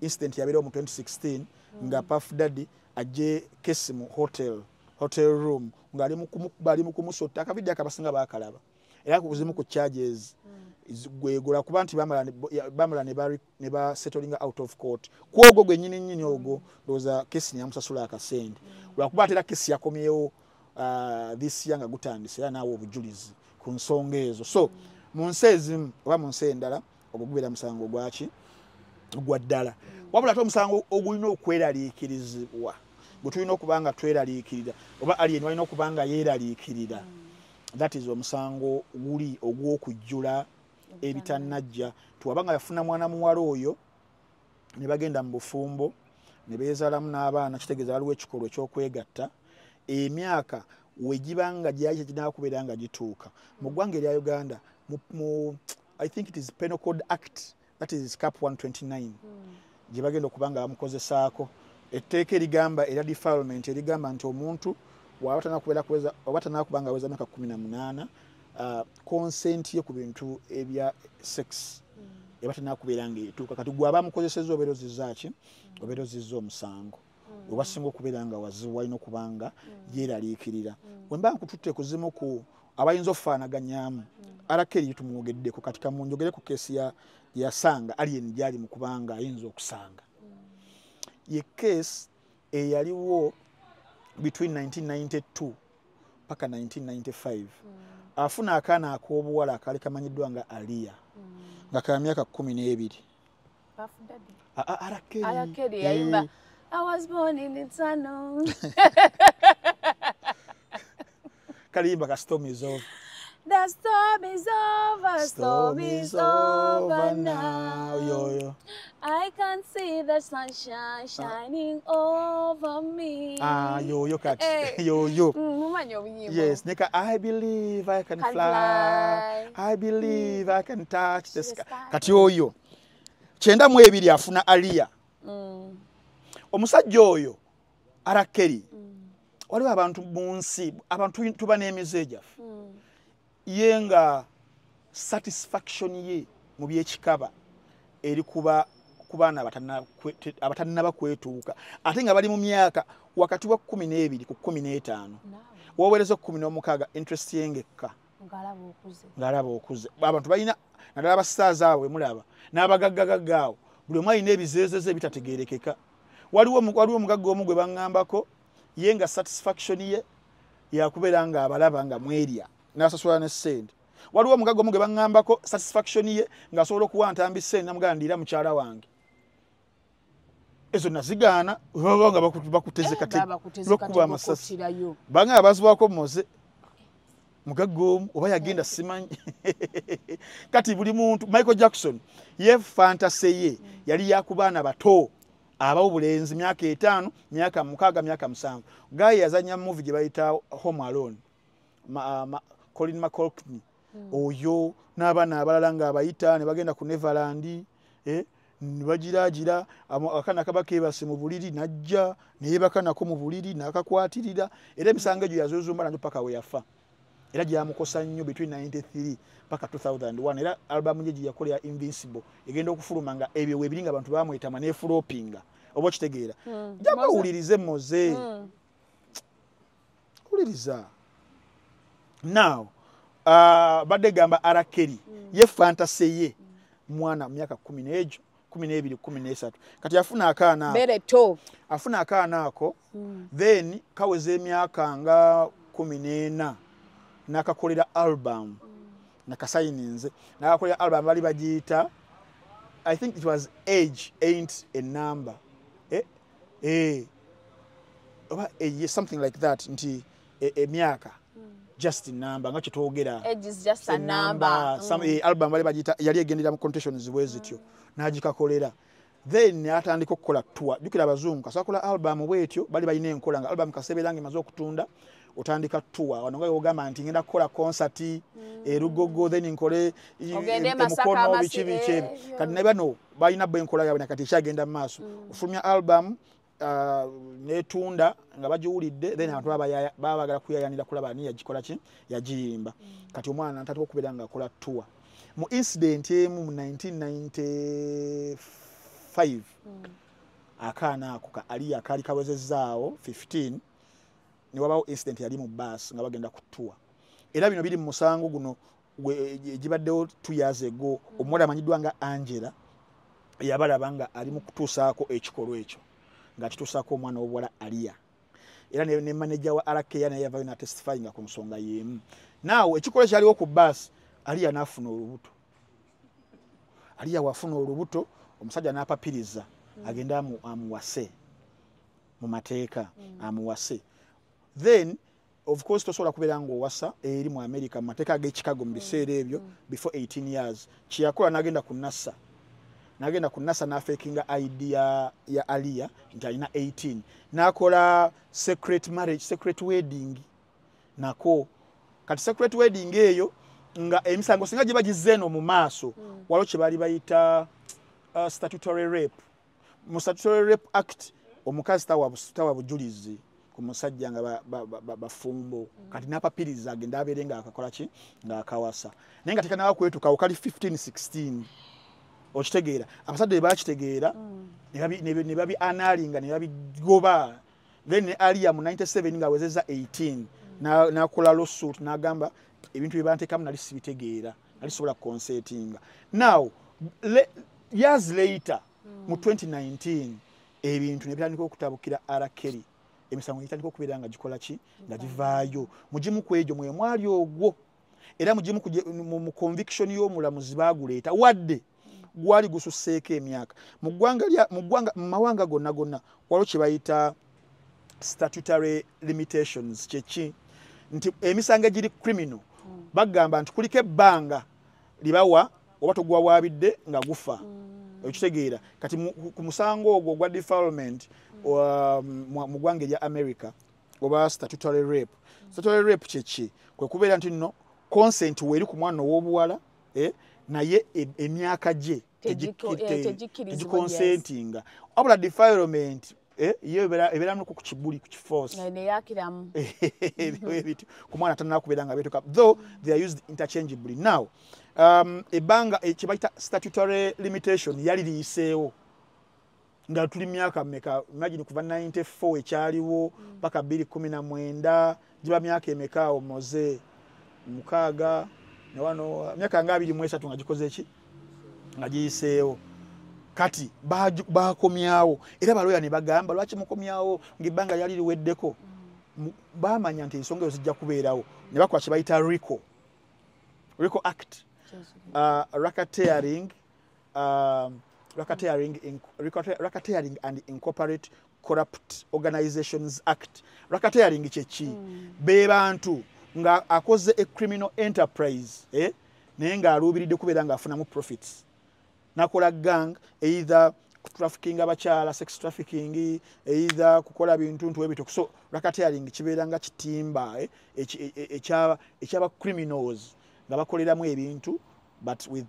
Speaker 2: incident yabeerawo mu 2016 nga Puff Daddy ajje Casey mu hotel room ng'ali mu kumusota akavideo akabasinga baakalaba era kuzimu ku charges gwegula kuba nti bamala ne ba settling out of court kwogo gwe nyini ogwo loza Casey yamusasula akasente lwakuba atera Casey yakomyewo this year nga gutandise era naawe obujulizi ku nsonga ezo so mu nsi ezimu oba mu nsi endala ogwo gubeera musango gwaki gwa ddala wabula ate omusango ogulina okweraliikirizibwa gwe tulina okuba nga tweraliikirira oba alien walina okuba nga yeeraliikirira that is omusango guli ogw'okujjula ebitannajja tuwabanga yafuna mwana muwala oyo ne bagenda mu bufumbo ne beezaalamu n'abaana kitegeeza waliwo ekikolwa eky'okwegatta emyaka wegibanga gyali kinaakubeera nga gituuka mu ggwanga erya Uganda I think it is Penal Code Act that is Cap 129 gye bagenda okuba nga bamukozesaako etteeka erigamba era defilement erigamba nti omuntu waba tanakuba nga aweza myaka 18 consent ye ku bintu ebya sex eba tanakubeera nga etuuka kati gwe aba amukozeseza obeera ozizzaaki obeera ozizza omusango oba singa okubeera nga wazibu walina okuba nga yeeraliikirira bwe mba nkututte kuzimu ku abayinza okufaanaganyaamu R. Kelly tumwogeddeko kati kamunjogere ku keesi yasanga alien gyali mu kubanga ayinza okusanga ye keesi eyaliwo between 1992 paka 1995 afuna akaana ak'obuwala akali kamanyiddwa nga Alia nga ka myaka 12
Speaker 1: Puff Daddy
Speaker 2: R.
Speaker 1: Kelly yayimba I was born in the tunnel
Speaker 2: kalimba ka storm is over.
Speaker 1: The storm is over, storm is over now.
Speaker 2: Yo.
Speaker 1: I can see the sunshine shining over me.
Speaker 2: Yo, kat. Yo. Yes, Nika, I believe I can fly. I believe I can touch the sky. Kati yo. Chenda mu ebiri afuna Alia. Omusajja oyo R. Kelly. Waliwo abantu mu nsi, abantu tuba n'emizeja. Yenga satisfaction ye mu byekikaba eri kuba kubaana abatannaba kwetuuka ate nga bali mu myaka wakati wa 12 ku 15 woweereza 16 interest yengekka ngalaba okuze abantu balina nadala abastars awo mulaba n'abagaggagaawo buli omu alina ebizeezeze ebitategeerekeka waliwo omugagga omu gwe baŋŋambako yenga satisfaction ye yakubeera nga abalaba nga mwerya n'asasula ne ssente waliwo omugagga omu gwe baŋŋambako satisfaction ye ng'asobola okuwa ntambi ssente namugamba ndira mukyala wange ezo nazigaana baba nga bakuteze kati lw'okukuba amasasi banga abazibwako moze mugagga omu oba yagenda simanyi kati buli muntu Michael Jackson ye fantasy ye yali yakubaana bato abawo bulenzi myaka 5 myaka 6 myaka 7 gaye yazanya movie gye bayita Home Alone Colin McCulkney oyo n'abaana abalala nga abayita ne bagenda ku Neverland nibagiragira akana kabakebase mu buliri najja neyebakanako mu buliri nakakwatirira era emisango egyo yazozumba nanyo paka we yafa era gyamukosa nnyo between 93 paka 2001 era album ye yakolera Invincible egenda okufuluma nga ebyo webiringa abantu bamwetama ne floppinga oba kitegeera jaba ulirize moze uliriza now badde gamba arakeri ye fantasy ye mwana myaka 10 ejo 12 13 kati afuna akaana
Speaker 1: bereto
Speaker 2: afuna akaana ako then kaweze emyaka nga 14 nakakolera album nakasayininze nakakolera album bali bagiyita I think it was Age Ain't a Number something like that nti emyaka just a number nga kitwogera
Speaker 1: age is just a number
Speaker 2: some album bali bagiyita yali egendera mu conditions bwezityo najikakolera then atandika okukola tour jukira abazungu kasakola album bwetyo bali bayina enkola nga album kaseberange maze okutunda otandika tour wanonga yogamba nti ngenda kukola concert erugogo then nkole
Speaker 1: mukono
Speaker 2: bichibiche kati nebano bayina bwenkola yabwe nakati kyagenda maaso ofumya album netunda nga bajiwulidde then abantu babagala kuyayanira kulaba ni yagikola ki yagiyimba kati omwana ntatiko kubera nga akola tour mu incident emu mu 1995 akaana ako ka ali akali kawezezaawo 15 ni wabawo incident yali mu bus nga bagenda ku tour era bino biri mu musango guno gibaddewo 2 years ago omuwala amanyiddwa nga Angela yabalabanga ali mu kutuusaako ekikolwa ekyo nga kituusaako omwana w'obuwala Alia era ne manager wa Arakeya naye yavayo na testifying ku nsonga yemu naawe ekikolwa kyaliwo ku bus Alia nafuna olubuto Alia wafuna olubuto omusajja n'apapiriza agenda amuwase mu mateeka amuwase then of course tosobola kubeera ng'owasa eri mu America mu mateeka ag'Chicago mu biseera ebyo before 18 years kiyakola n'agenda ku NASA n'afekinga ID ya Alia nti alina 18 n'akola secret marriage secret wedding nako kati secret wedding eyo nga emisango singa gye bagizeeno mu maaso waliwo kye bali bayita statutory rape mu statutory rape act omukazi tawa bujulizi ku musajja nga bafumbo kati n'apapiriza agenda abeere nga akakola ki nga akawasa naye nga tekanawa kwetukawo kali 15-16 okitegeera abasajja bakitegeera ne babi analinga ne babigoba then ne Alia mu 97 nga awezeza 18 n'akola lawsuit n'agamba ebintu bye banteekamu nali sibitegeera nali sobola consentinga now years later mu 2019 ebintu ne bitandika okutabukira Arakeri emisango itandika okubeera nga gikola ki nga givaayo mugimu kwejo mwe mwali ogwo era mugimu mu conviction y'omulamuzi baguleeta wadde gwali gususseeko emyaka mu mawanga gonna waliwo kye bayita statutory limitations kyeki nti emisango egiri criminal bagamba nti kuliko ebbanga libawa oba togwawaabidde nga gufa okitegeera kati ku musango ogwo gwa defilement mu ggwanga erya America oba statutory rape kyeki kwe kubeera nti nno consent weeri ku mwana ow'obuwala naye emyaka gye tegiconsentinga wabula defilement iyo ebeera nuko ku kibuli ku kiforce ku mwana tanna kubeera nga betuka though they are used interchangeably now ebanga kye bayita statutory limitation yali liyiseewo nga tuli myaka meka imagine kuva 94 ekyaliwo paka 2019 jiba myaka emeka omoze mukaaga ne wano myaka nga 23 nga gikoze eki nga giyiseewo kati bakomyawo era baloya ne bagamba lwaki mukomyawo ngibanga yali liweddeko bamanya nti ensonga ezo zijja kubeerawo ne bakola kye bayita RICO Act Racketeering and Incorporate Corrupt Organizations Act. Racketeering kyeki be bantu nga akoze a criminal enterprise naye nga aluubiridde kubeera nga afunamu profits nakola gang either trafficking abakyala sex trafficking either kukola bintu ebito so racketeering kibeera nga kitimba ekyaba criminals nga bakoleramu ebintu but with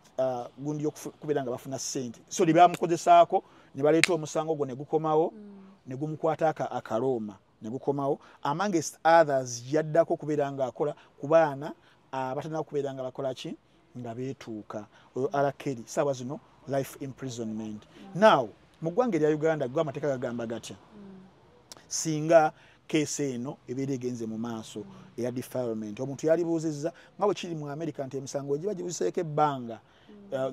Speaker 2: gundi okubeera nga bafuna sente so libamukozesaako ne baleeta omusango gwo ne gukomawo ne gumukwata akaloma ne gukomawo amongst others yaddako kubeera nga akola ku baana abatana kubeera nga bakola ki nga beetuuka oyo Arakeri saawa zino life imprisonment now mu ggwanga erya Uganda gwe amateeka gagamba gatya singa keesi eno ebeera egenze mu maaso eya defilement omuntu yalibuuzizza nga bwe kiri mu America nti emisango egiba gibuuseeko ebbanga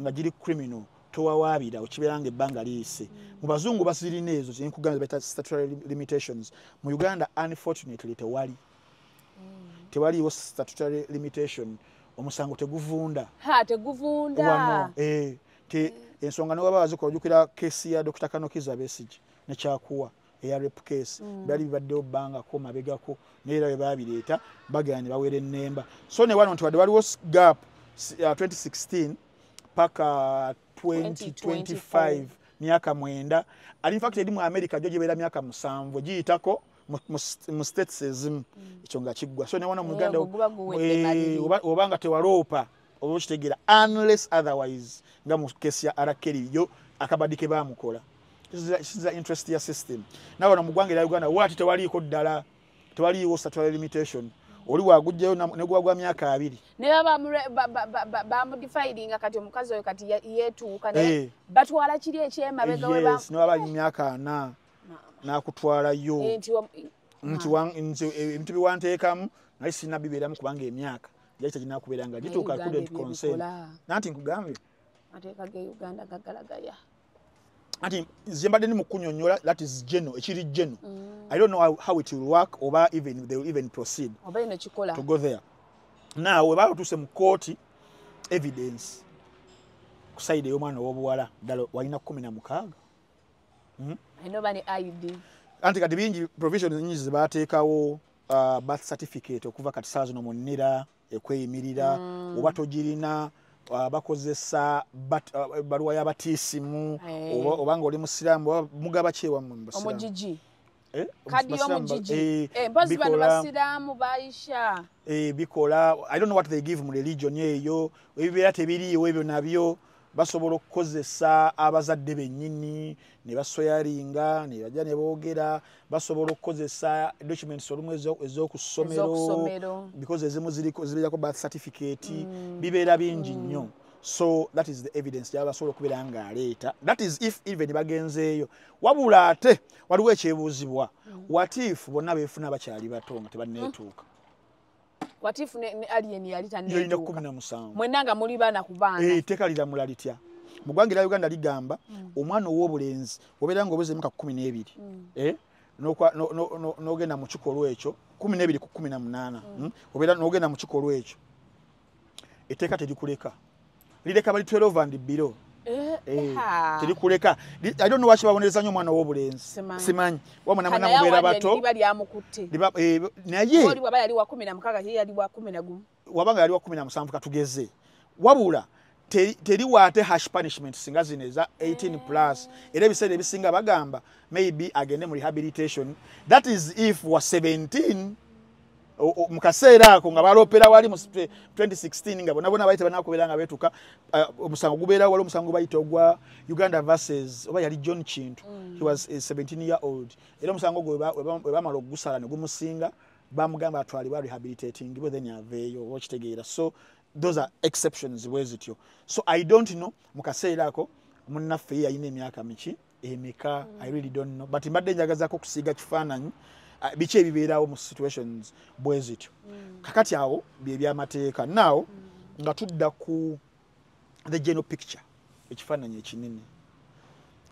Speaker 2: nga giri criminal towawaabira okibeera nga ebbanga liyise mu bazungu basirina ezo nkugamba beta statutory limitations mu Uganda unfortunately tewaliwo statutory limitation omusango teguvunda wano ensonga ne waba bazikola ojjukira keesi ya Dr. Kanokiza Besigye ne kyakuwa eya rape case bali bibaddewo bbangako mabegako neera bwe babireeta bagenda ne bawera ennemba so ne wano nti wadde waliwo gap 2016 paka 2025 myaka 9 ali in fact eri mu America gyo gibeera myaka 7 giyitako mu states ezimu ekyo nga kiggwa so ne wana mu Uganda obanga tewaloopa oba okitegeera unless otherwise nga mu kesi ya Arakeri yo akabadike bamukola this is the interest ya system nawo na mugwange ya Uganda wati tewaliiko ddala tewaliwo statutory limitation oli wagujjeyo ne gwagwa myaka 2
Speaker 1: ne ba modifiedinga kati omukazi oyo kati yeetuuka ne batwala kiri ekyemabega we ba
Speaker 2: ne waba myaka 4 nakutwalayo nti biwanteekamu naye sina bibeeramu kubanga emyaka yali tekinakubeeranga gituuka couldn't consent nanti nkugambye
Speaker 1: mateeka ge Uganda gagalagaya
Speaker 2: ati zimbadde ni mukunyonyola that is general ekiri general I don't know how it will work or even they will even proceed
Speaker 1: oba ino kikola
Speaker 2: to go there now we ba tuse mu court evidence kusaide y'omwana w'obuwala dalo walina 16
Speaker 1: ino bani ID
Speaker 2: anti kati bingi provisions nyingi zibateekawo birth certificate okuva kati saazo no munira ekweyimirira oba togirina bakozesa baruwa y'abatiisimu obanga oli musiraamu mugaba kyewa mu
Speaker 1: omujiji kadi y'omujiji mpozi bano basiraamu baisha
Speaker 2: bikola I don't know what they give mu religion eyo ebibeera tebiriiwo ebyo nabyo basobola okukozesa abazadde bennyini ne basoyalinga ne bajja ne boogera basobola okukozesa documents olumu ez'okusomero because ezimu zibeerako birth certificate bibeera bingi nnyo so that is the evidence gyaba basobola okubeera nga aleeta that is if even bagenzeeyo wabula ate waliwo ekyebuuzibwa watifu bonna beefuna bakyali bato nga tebanneetuuka
Speaker 1: watifu ne alien yali
Speaker 2: tanneetuuka 17
Speaker 1: mwenanga muli baana ku baana
Speaker 2: teeka liramula litya mu ggwanga erya Uganda ligamba omwana ow'obulenzi obeera ng'obweze emyaka 12 n'ogenda mu kikolwa ekyo 12 ku 18 obeera n'ogenda mu kikolwa ekyo etteeka terikuleka lireka bali 12 and below terikuleka I don't know waki babonereza nnyo omwana ow'obulenzi simanyi wamwana mwana mubeera bato naye
Speaker 1: oli baba yali wa 16 ye yali wa 11
Speaker 2: wabanga yali wa 17 katugeze wabula teriwaate harsh punishment singa zino eza 18 plus era ebiseera ebisinga bagamba maybe agende mu rehabilitation that is if wa 17 mu kaseera ako nga balopera wali mu 2016 nga bona bayite banakubeera nga betuka omusango gubeera wali omusango bayite ogwa Uganda versus oba yali John Chintu he was a 17-year-old era omusango gwe bamala okugusala ne gumusinga bamugamba atwalibwa rehabilitating bwe then yaveeyo okitegeera so those are exceptions wezityo so I don't know mu kaseera ako munnaffe yayina emyaka miki emeka I really don't know but mbadde njagazaako okusiiga kifaananyi biki ebibeerawo mu situations bwezityo kakati awo bye byamateeka now nga tudda ku the general picture ekifaananyi ekinene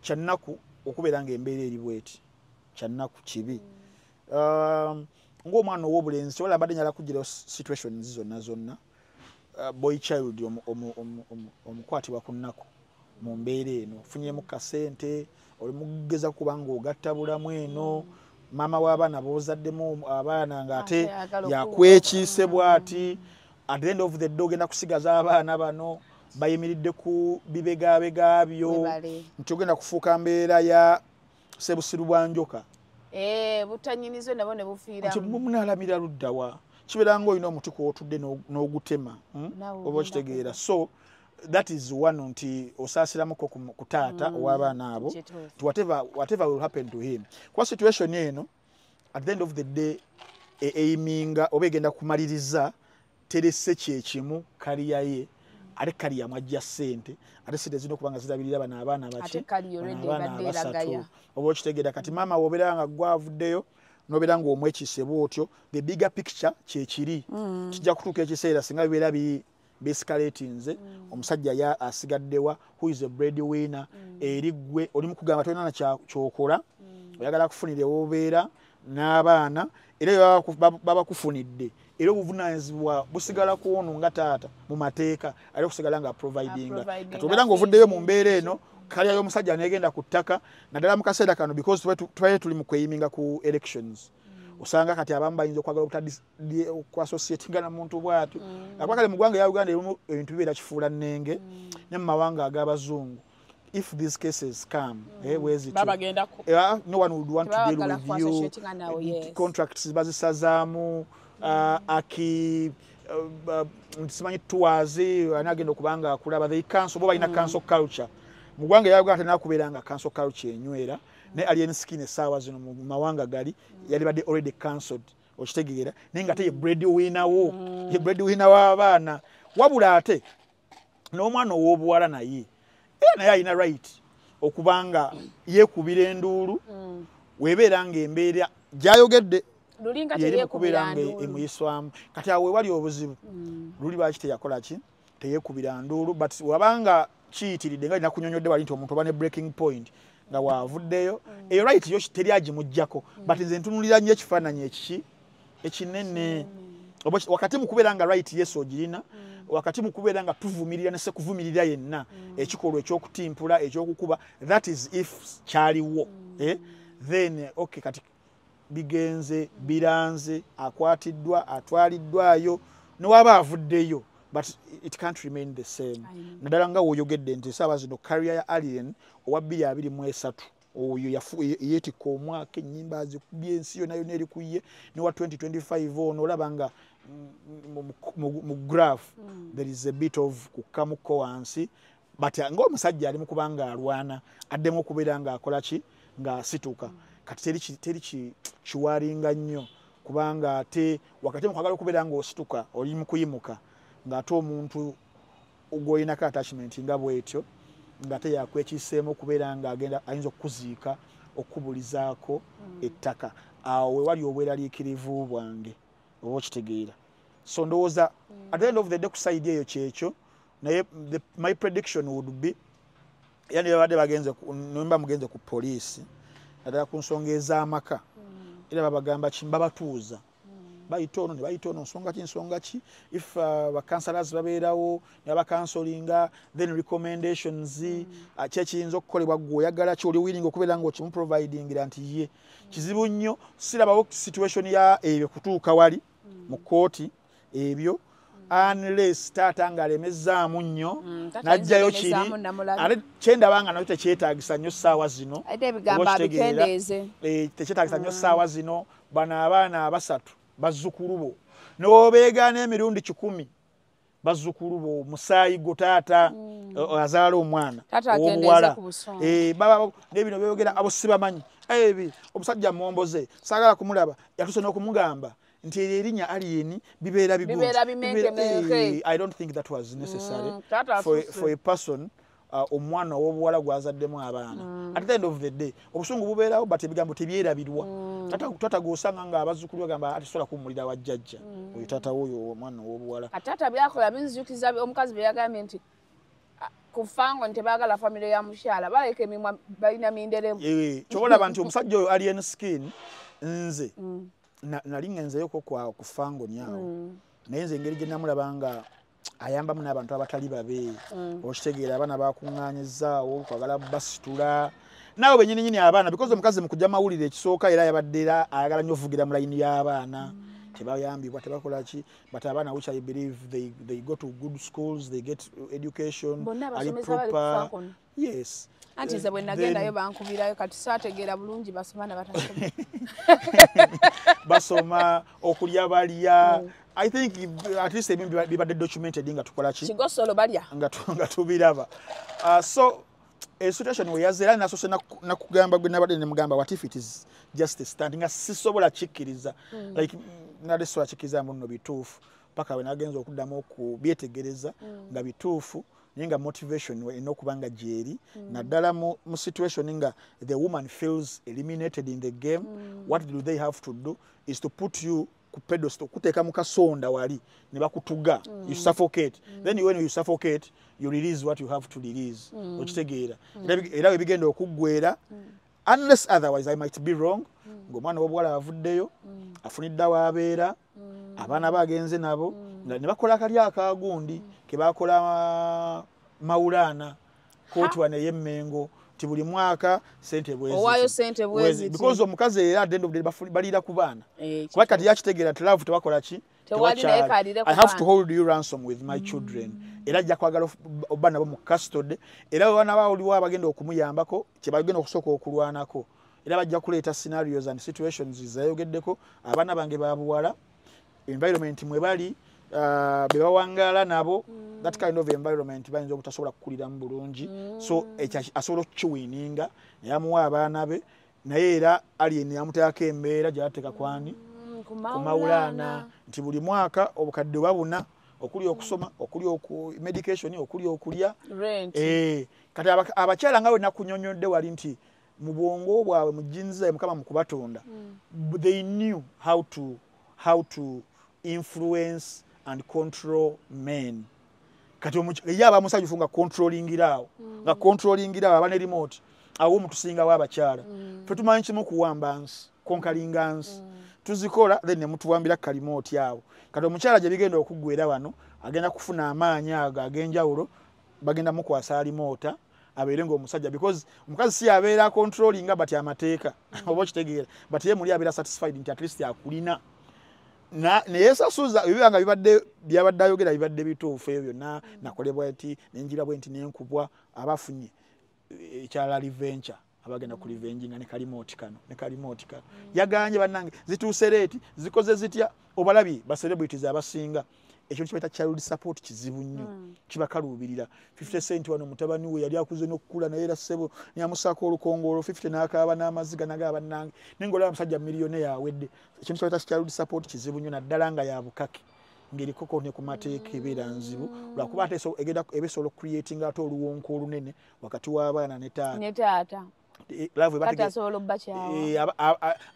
Speaker 2: kyannaku okubeera nga embeera eri bweti kyannaku kibi ng'omwana ow'obulenzi kyobola mbadde nyala kugira situations zonna boy child omukwatibwa ku nnaku mu mbeera eno ofunyemu kasente oli mugeza kubanga ogatta bulamu eno mama w'abaana boozaddemu abaana ng'ate yakwekiise bw'ati at the end of the day ogenda kusigaza abaana bano bayimiridde ku bibegabega byo nti ogenda kufuuka mbeera ya sebusiru bwa njoka
Speaker 1: butanyinizo nabo ne bufiiramu
Speaker 2: nti munaalamira luddawa kibeera ng'olina omuti kw'otudde n'ogutema oba okitegeera so that is one nti osaasiramuko ku taata ow'abaana abo whatever will happen to him kwa situation eno at the end of the day eiminga oba egenda kumaliriza terese kyekimu kaliya ye ate kali amajja ssente ate sente zino kubanga zirabirira bana abaana baki
Speaker 1: ate kali already badde eragaya
Speaker 2: oba okitegera kati maama wobeera nga gwavuddeyo nobeera nga omwekise bwotyo the bigger picture kyekiri kijja kutuuka ekiseera singa bibeera bescalatinze omusajja ya asigaddewa who is a breadwinner eri gwe oli mukugamba tolina kyokola oyagala kufunira obeera n'abaana era baba kufunidde era obuvunaanyizibwa busigala ku ono nga taata mu mateeka ali kusigala nga providinga kati obeera nga ovuddeyo mu mbeera eno kalya y'omusajja negenda ku ttaka naddala mu kaseera kano because tubaire tuli mu kweyiminga ku elections usanga kati abamu bayinza okwagala okuassociatinga na muntu bwatyo akwakale mu ggwanga ya Uganda ebintu bibeera kifuula nnenge ne mu mawanga ag'abazungu if these cases come no one would want to deal with you contracts bazisazaamu simanyi tours anagenda okubanga akulaba they cancel bo balina cancel culture mu ggwanga ya Uganda tenakubeera nga cancel culture enywera ne alien skin esaawa zino mu mawanga gali yali badde already cancelled okitegeera naye nga te breadwinner wo ye breadwinner w'abaana wabula ate n'omwana ow'obuwala naye alina right okubanga yeekubira enduulu weebeera nga embeera gy'ayogedde yeri mukubeera nga emuyiswamu kati awo wewali obuzibu luli lwaki teyakola ki teyeekubira nduulu but wabanga kiyitiridde nga alina kunyonyodde wali nti omuntu oba ne breaking point nga wavuddeyo eyo right yo teri agimuggyako but nze ntunulira nnyo ekifaananyi ekinene wakati mu kubeera nga right yes ogirina wakati mu kubeera nga tuvumirira ne sekuvumirira yenna ekikolwa ekyokutimpula ekyokukuba that is if kyaliwo then okay kati bigenze biranze akwatiddwa atwaliddwayo newaba avuddeyo but it can't remain the same naddala nga woyogedde nti saaba zino career ya Alien owa 2023 oyo yeetikka omwaka ennyimba azikubye ensi yonna yonna eri ku ye newa 2025 ono olaba nga mu graph there is a bit of kukamuko wansi but ng'omusajja ali mu kubanga alwana addemu okubeera nga akola ki ng'asituka kati teri kiwaringa nnyo kubanga ate wakati mu kwagala okubeera ng'osituka oli mu kuyimuka ng'ate omuntu ogw'olinako attachment nga bwetyo ng'ate yakwekiseemu okubeera ng'agenda ayinza okukuziika okubulizaako ettaka awo wewali obweraliikirivu bwange oba okitegeera so ndowooza at the end of the day ku side eyo kyekyo naye my prediction would be yani babadde nomba mugenze ku poliisi naddala ku nsonga ez'amaka era babagamba kimbabatuuza bayita ono ne bayita ono nsonga ki if bakansalas babeerawo ne bakansolinga then recommendations kyekiyinza okukolebwa gwe oyagala ki oli willing okubeera nga okimuprovidingira nti ye kizibu nnyo sirabawo situation ya ebyo kutuuka wali mu kooti ebyo unless taata nga alemezaamu nnyo najjayo kiri ate kyendabanga nakyo tekyetaagisa nnyo ssaawa zino tekyetaagisa nnyo ssaawa zino bano abaana abasatu bazzukulu bo n'obeegaana emirundi 10 bazzukulu bo musaayi go taata azaala omwana owobuwala n'ebino beeyogera abo sibamanyi omusajja momboze saagala kumulaba yatuse n'okumugamba nti erinnya Alien bibeera I don't think that was necessary for a person omwana ow'obuwala gwazaddemu abaana at the end of the day obusungu bubeerawo but ebigambo tebyerabirwa tata gosanga nga abazzukulu bagamba atisobola kuwummulira wa jjajja oyo taata woyo omwana ow'obuwala
Speaker 1: atata byakola binzijukiza omukazi bye yagambye nti kufango ntebaagala famire ya mukyala baleka emimwa balina minderemu
Speaker 2: kyobalaba nti omusajja oyo Alien Skin nze nali ngenzeeyoko kufango nyawo naye nze engeri gye namulabanga ayambamu n'abantu abatali babe okitegeera abaana bakuŋŋaanyizaawo kwagala basitula naawe bennyininyini abaana because omukazi mu kujja mawulire ekisooka era yabadde era ayagala nnyo ovugira mu layini y'abaana tebayambibwa tebakola ki but abaana which I believe they go to good schools they get education ali proper yes
Speaker 1: anti nze bwe nagendayo bankubirayo kati saategeera bulungi basoma na batasoma
Speaker 2: basoma okulya balya I think at least bibadde documented nga tukola ki
Speaker 1: kigosolo balya
Speaker 2: nga tubiraba so a situation we yazera nasose nakugamba gwe nabadde ne mugamba what if it is just a standing nga sisobola kikkiriza like nade so akikiriza muno bituufu paka we nagenza okuddamu okubyetegereza nga bituufu nga motivation eno kubanga jeri naddala mu situation nga the woman feels eliminated in the game. What do they have to do is to put you ku pedestal, kuteka mu kasonda wali ne bakutuga, you suffocate. Then when you suffocate you release what you have to release. Okitegeera era we bigenda okuggwera unless otherwise I might be wrong. Ng'omwana w'obuwala avuddeyo afunidde awabeera abaana bagenze nabo ne bakola akali akagundi ke bakola Maulana kooti wane y'Emmengo ti buli mwaka sente bwezi
Speaker 1: owayo sente bwezi
Speaker 2: because omukazi era at the end of the day balira ku baana kuba kati yakitegeera ti love tebakola ki I have to hold you ransom with my children era ajja kwagala obba nabo mu custody era wana bawuliwo abagenda okumuyambako kye bagenda okusooka okulwanako era bajja kuleeta scenarios and situations zayogeddeko abaana bange babuwala environment mwe bali bewangala nabo that kind of environment bayinza obutasobola kukulira mu bulungi so asobola okukiwininga yamuwa abaana be naye era alien yamuteekako embeera gy'ateeka kwani ku Maulana nti buli mwaka obukadde babuna okuli okusoma okuli medication okuli okulya kati abakyala nga we nakunyonyodde wali nti mu bwongo bwabwe mu jinza mukama mu kubatonda they knew how to influence and control men. Kati yaba musajju funga controlling irawo nga controlling irawo abane remote awo mutusinga wabakyala tutumanyi kimu kuwambansi konkalingansi tuzikola then mutuwambira kalimoti yawo kati omukyala gye bigenda okuggwera wano agenda kufuna amaanyi ago agenjawulo bagenda mukwasa alimota abeere ng'omusajja because omukazi si abeera controlling but amateeka oba okitegeera but ye muli abeera satisfied nti at least akulina neyesasuza ebibanga byabadde ayogera bibadde bituufu ebyo byonna nakolebwa ati nenjira bwe nti nenkubwa abafunye ekyala liventure abagenda ku revenge nga ne kalimoti kano yaganje bannange zituuse leeti zikoze zitya obalabi ba celebrities abasinga ekyo kibaita child support kizibu nnyo kibakaluubirira 50 cent wano mutabani we yali akuze n'okukula naye era ssebo nyamusaako olukongolo 50 n'akaaba n'amaziga nagaba bannange nengola musajja miliyone yawedde ekyo kibaita child support kizibu nnyo naddala nga yabukake ng'erikoko ne ku mateeka ebeera nzibu lwakuba ate egenda ebesobola creating ate oluwonko olunene wakati w'abaana ne taata love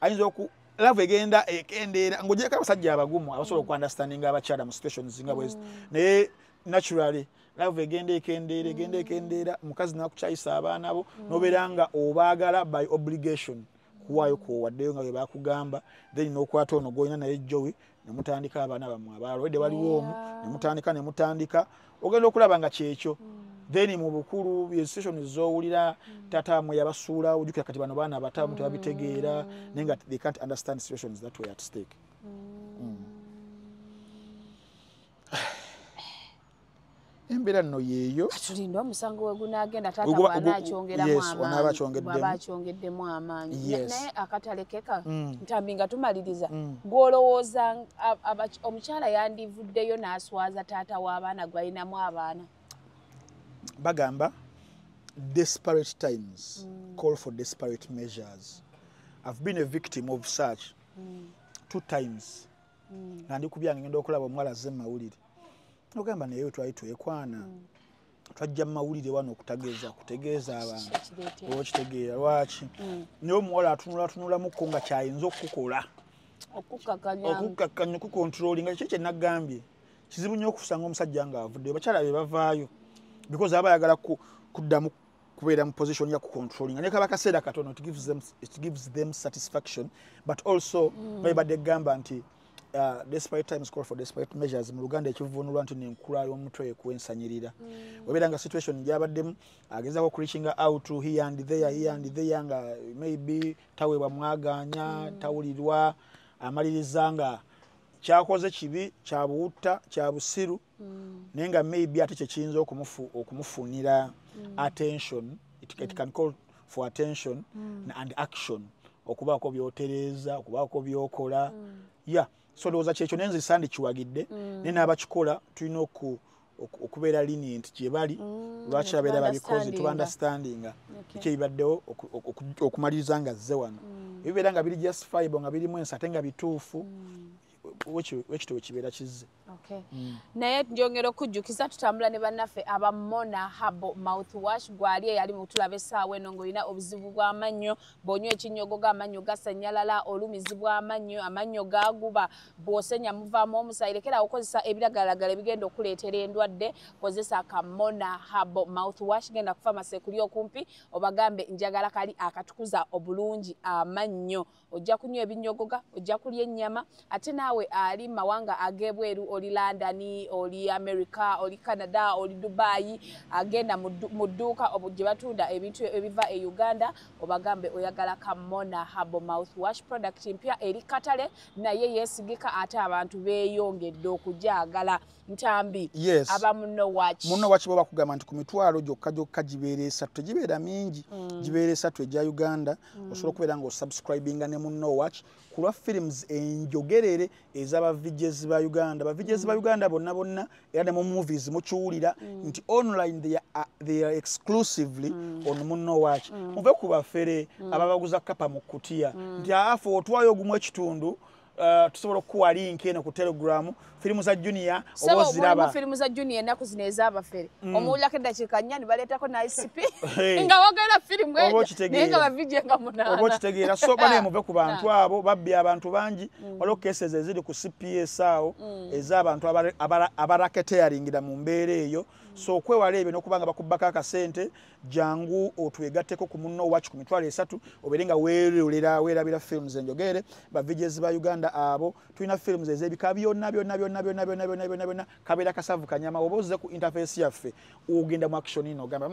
Speaker 2: ayinza oku love egenda ekendera ngojeka abasajja abagumu abasobola ku understanding abakyala mu situations nga bwezi naye naturally love egenda ekendera mukazi nakukyayisa abaana bo nobeera nga obaagala by obligation kuwaayo kowaddeyo nga bwe bakugamba then n'okwata ono goyina naye Joey nemutandika abaana bamwe abaalo edde waliwo omu nemutandika ogenda okulaba nga kyekyo then mu bukulu situation zowulira tata mwe yabasuula ujukira kati bano baana abatamu tebabitegeera nenga they can't understand situations that way at stake. Embeera nno yeeyo
Speaker 1: tulinda omusango we gunaagenda taata bw'anakyongeddemu amaanyi naye akatalekeka ntambi nga tumaliriza gw'olowooza omukyala yandivuddeyo n'aswaza taata w'abaana gw'alinamu abaana
Speaker 2: bagamba desperate times call for desperate measures. I've been a victim of such 2 times nga ndi kubyange ngenda okulaba omuwala azze mu mawulire ogamba naye twali twekwana twajja mu mawulire wano kutegeeza abantu okitegeera lwaki naye omuwala atunulatunulamuko nga kyayinza okukola okukkakanya okukontrolinga kyo kye nagambye kizibu nnyo okusanga omusajja nga avuddeyo bakyala be bavaayo because aba ayagala kuddamu kubeera mu position ya kucontrolling ne kaba kaseera katono it gives them satisfaction but also bayibadde gamba nti desperate times call for desperate measures mu Luganda ekivunulwa nti nenkula y'omutwe ekwensanyirira webeera nga situation gyabaddemu agezaako kureaching out to here and there nga maybe taweebwa mwaganya tawulirwa amaliriza nga kyakoze kibi kyabuwutta kyabusiru naye nga maybe ate kyekiyinza okumufunira attention it can call for attention and action okubaako byotereeza okubaako byokola so ndowooza kyekyo nenze sandi kiwagidde naye n'abakikola tulina okubeera lenient gye bali lwaki abeera babikoze tuba understandinga ekyebibaddewo okumaliriza nga zze wano ebibeera nga biri justifiable nga birimu ensi ate nga bituufu wekito wekibeera kizze.
Speaker 1: Naye njongera okujjukiza tutambula ne bannaffe aba Mona Herbal Mouthwash gwali eyali mutulaba essaawa eno ng'olina obuzibu bw'amannyo bw'onywa ekinyogo g'amannyo gasanyalala olumizi bw'amannyo amannyo gaaguba bw'osenya muvaamu omusaayi lekera okozesa ebiragalalagala ebigenda okuleetera endwadde kozesa aka Mona Herbal Mouthwash genda ku famasi ekuli okumpi obagambe njagala kali akatukuza obulungi amannyo ojja kunywa ebinyogoga ojja kulya ennyama ate naawe ali mawanga ag'ebweru oli London oli America oli Canada oli Dubai agenda mu dduuka gye batunda ebintu ebiva e Uganda obagambe oyagala ka Mona Herbal Mouthwash product mpya eri katale naye yesigika ate abantu beeyongedde okujagala ntambi aba Muno Watch
Speaker 2: baba kugamba nti ku mitwalo gyokka gibeera esatu tegibeera mingi gibeera esatu egya Uganda osobola okubeera nga osubscribinga ne Muno Watch kulwa films enjogerere ez'aba VJs ba Uganda ba VJs ba Uganda bonna era ne mu movies mukiwulira nti online they are exclusively on Muno Watch muve ku bafere ababaguza kapa mu kutiya nti afu otwayo ogumwe ekitundu tusobola okuwa link eno ku Telegram filimu za Junior oboziraba
Speaker 1: filimu za Junior ennaku zino ez'abafere omuwulako eddakiika 4 ne baleetako na ICP nga wagala filimu naye nga bavijje nga munaana
Speaker 2: oba okitegeera so bane muve ku bantu abo babbi abantu bangi waliwo cases eziri ku CPS awo ez'abantu abaraketeeringira mu mbeera eyo so okwewala ebyo n'okubanga bakubbako akasente jangu otwegatteko ku Muno Watch ku mitwalo 3 obeere nga weerabira films enjogere ba VJs ba Uganda abo tulina films ez'ebika byonna kabeera kasavu kanyama oba ozze ku interface yaffe ogenda mu action ino ogamba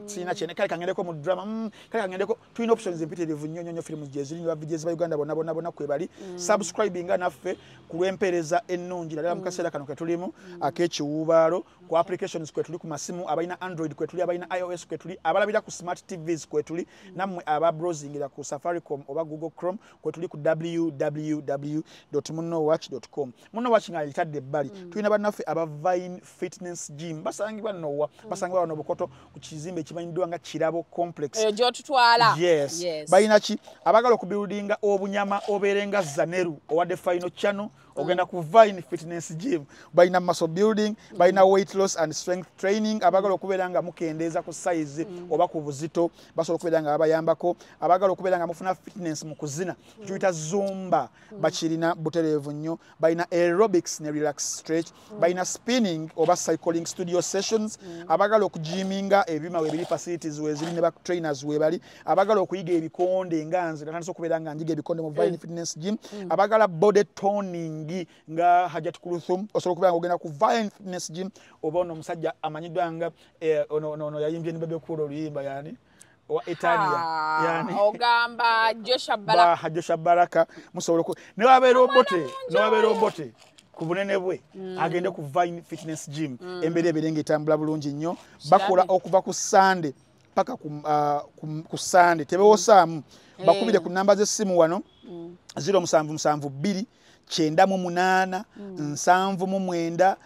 Speaker 2: sina kyene kale kangendeko mu drama kale kangendeko tulina options empitirivu nnyo films gyeziri ba VJs ba Uganda bonna kwebali subscribinga naffe ku lw'empeereza ennungi naddala mu kaseera kano ke tulimu ak'ekiwuubaalo ku applications kwetuli ku masimu abalina Android kwetuli abalina iOS kwetuli abalabira ku smart TVs kwetuli nammwe aba browsingira ku Safaricom oba Google Chrome kwetuli ku www.munowatch.com Muno Watch nga litadde ebbali tulina bannaffe aba Vine Fitness Gym basangibwa Nowa basangibwa wano Bukoto ku kizimbe ekimanyiddwa nga Kirabo Complex
Speaker 1: eyo gy'otutwala
Speaker 2: yes balina ki abagala okubuildinga obunyama obeerenga Zaneru owadde final channel ogenda ku Vine Fitness Gym balina muscle building balina weight loss and strength training abagala okubeera nga mukendeeza ku size oba ku buzito basobola okubeera nga abayambako abagala okubeera nga mufuna fitness mu kuzina tuyita zumba bakirina butereevu nnyo balina aerobics ne relax stretch balina spinning oba cycling studio sessions abagala okujiminga ebyuma we biri facilities we ziri ne back trainers we bali abagala okuyiga ebikonde nga nze natandise okubeera nga njiga ebikonde mu Vine Fitness Gym abagala body toning nga Hajat Kulthum osobola okubeera nga ogenda ku Vine Fitness Gym oba ono omusajja amanyiddwa nga ono yayimbye ne Bebe Cool oluyimba yani wa Etania yani
Speaker 1: ogamba Joshua
Speaker 2: Baraka musobola ne wabeera obote ku bunene bwe agende ku Vine Fitness Gym embeera ebeerenga etambula bulungi nnyo bakola okuva ku Sunday paka ku Sunday tebewosaamu bakubire ku namba z'essimu wano 0772 98 799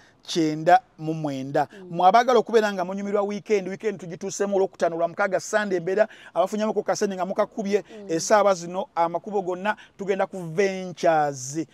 Speaker 2: 9 mwabagala okubeera nga munyumirwa weekend tugituusemu olwokutaano lwa mukaaga Sunday embeera abafunyamu ku kasente nga mukakubye essaawa zino amakubo gonna tugenda ku Ventures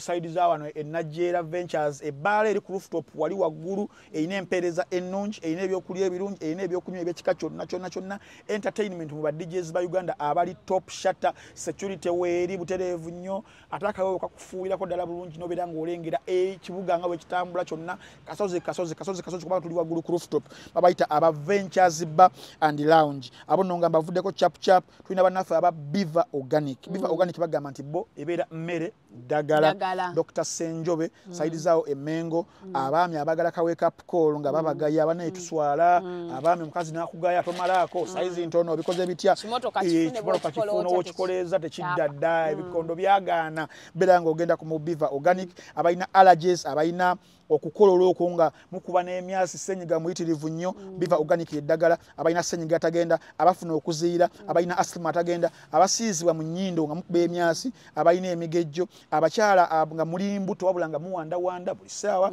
Speaker 2: side za wano Najera Ventures ebbaala eri ku rooftop wali waggulu erina empeereza ennungi erina ebyokulya ebirungi erina ebyokunywa ebyekika kyonna entertainment mu ba DJs ba Uganda abali top shutter security weeri butereevu nnyo ate akawewo kakufuuyirako ddala bulungi n'obeera ng'olengera ekibuga nga bwe kitambula kyonna kasozi kubanga tuli waggulu ku rooftop babayita aba Ventures Bar and Lounge abo nno nga mbavuddeko chap tulina bannaffe aba Biva Organic bagamba nti bo ebeera mmere Dagala Dr. Senjobe saidi zao emengo abaami abagala ka wake up call nga babagaya abana etuswala abaami mukazi nakugaya tomalako saizi ntono bikoze bitya kimotoka kifuno wokikoleza tekiddadda ebikondo byagaana berango ogenda ku Biva Organic abaina allergies abaina okukololo okunga mukuba n'emyasi senyiga muyitirivu nnyo Biva Organic eddagala abaina senyiga tagenda abafuna okuziira abaina asthma tagenda abasiizibwa mu nnyindo nga mukuba emyasi abaina emigejjo abakyala nga muli mbuto wabula nga muwanda buli ssaawa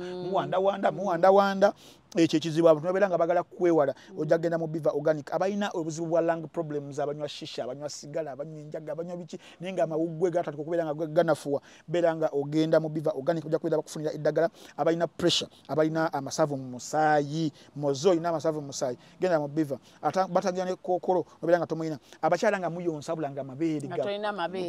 Speaker 2: muwanda ekyo ekizibu abantu babeera nga bagala kwewala ojja genda mu Biva Organic abalina obuzibu bwa lung problems abanywa shisha abanywa sigala abanywa enjaga abanywa biki naye nga amawuggwe gatatu okubeera nga ganafuwa beera nga ogenda mu Biva Organic ojja kubeera bakufunira eddagala abalina pressure abalina amasavu mu musaayi mozo olina amasavu mu musaayi genda mu Biva batagira ne kookolo obeera nga tomulina abakyala nga muyonsabula nga amabeere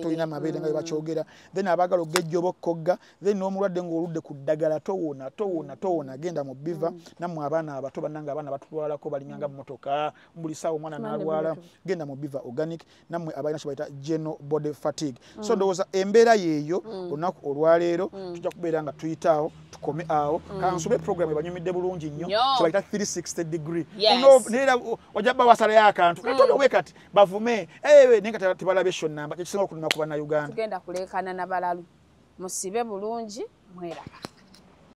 Speaker 2: tolina mabeere nga bakyogera then abagala ogejjoba okogga then n'omulwadde ng'oludde ku ddagala towona genda mu Biva nammwe abaana abato bannanga abaana batulwalako balinganga mu motoka mbuli saawa omwana n'alwala genda mu Biva Organic nammwe abalina kye bayita general body fatigue so ndowooza embeera yeeyo olunaku olwaleero tujja kubeera nga tuyitaawo tukome awo kansube program ebanyumidde bulungi nnyo kye bayita 360 degree neera ojja bawasalayo akantu tonowe kati bavume naye nga tebalabe shonnamba kyekisinga okulina ku bannayuganda
Speaker 1: tugenda kuleekana na balalu musibe bulungi mweraba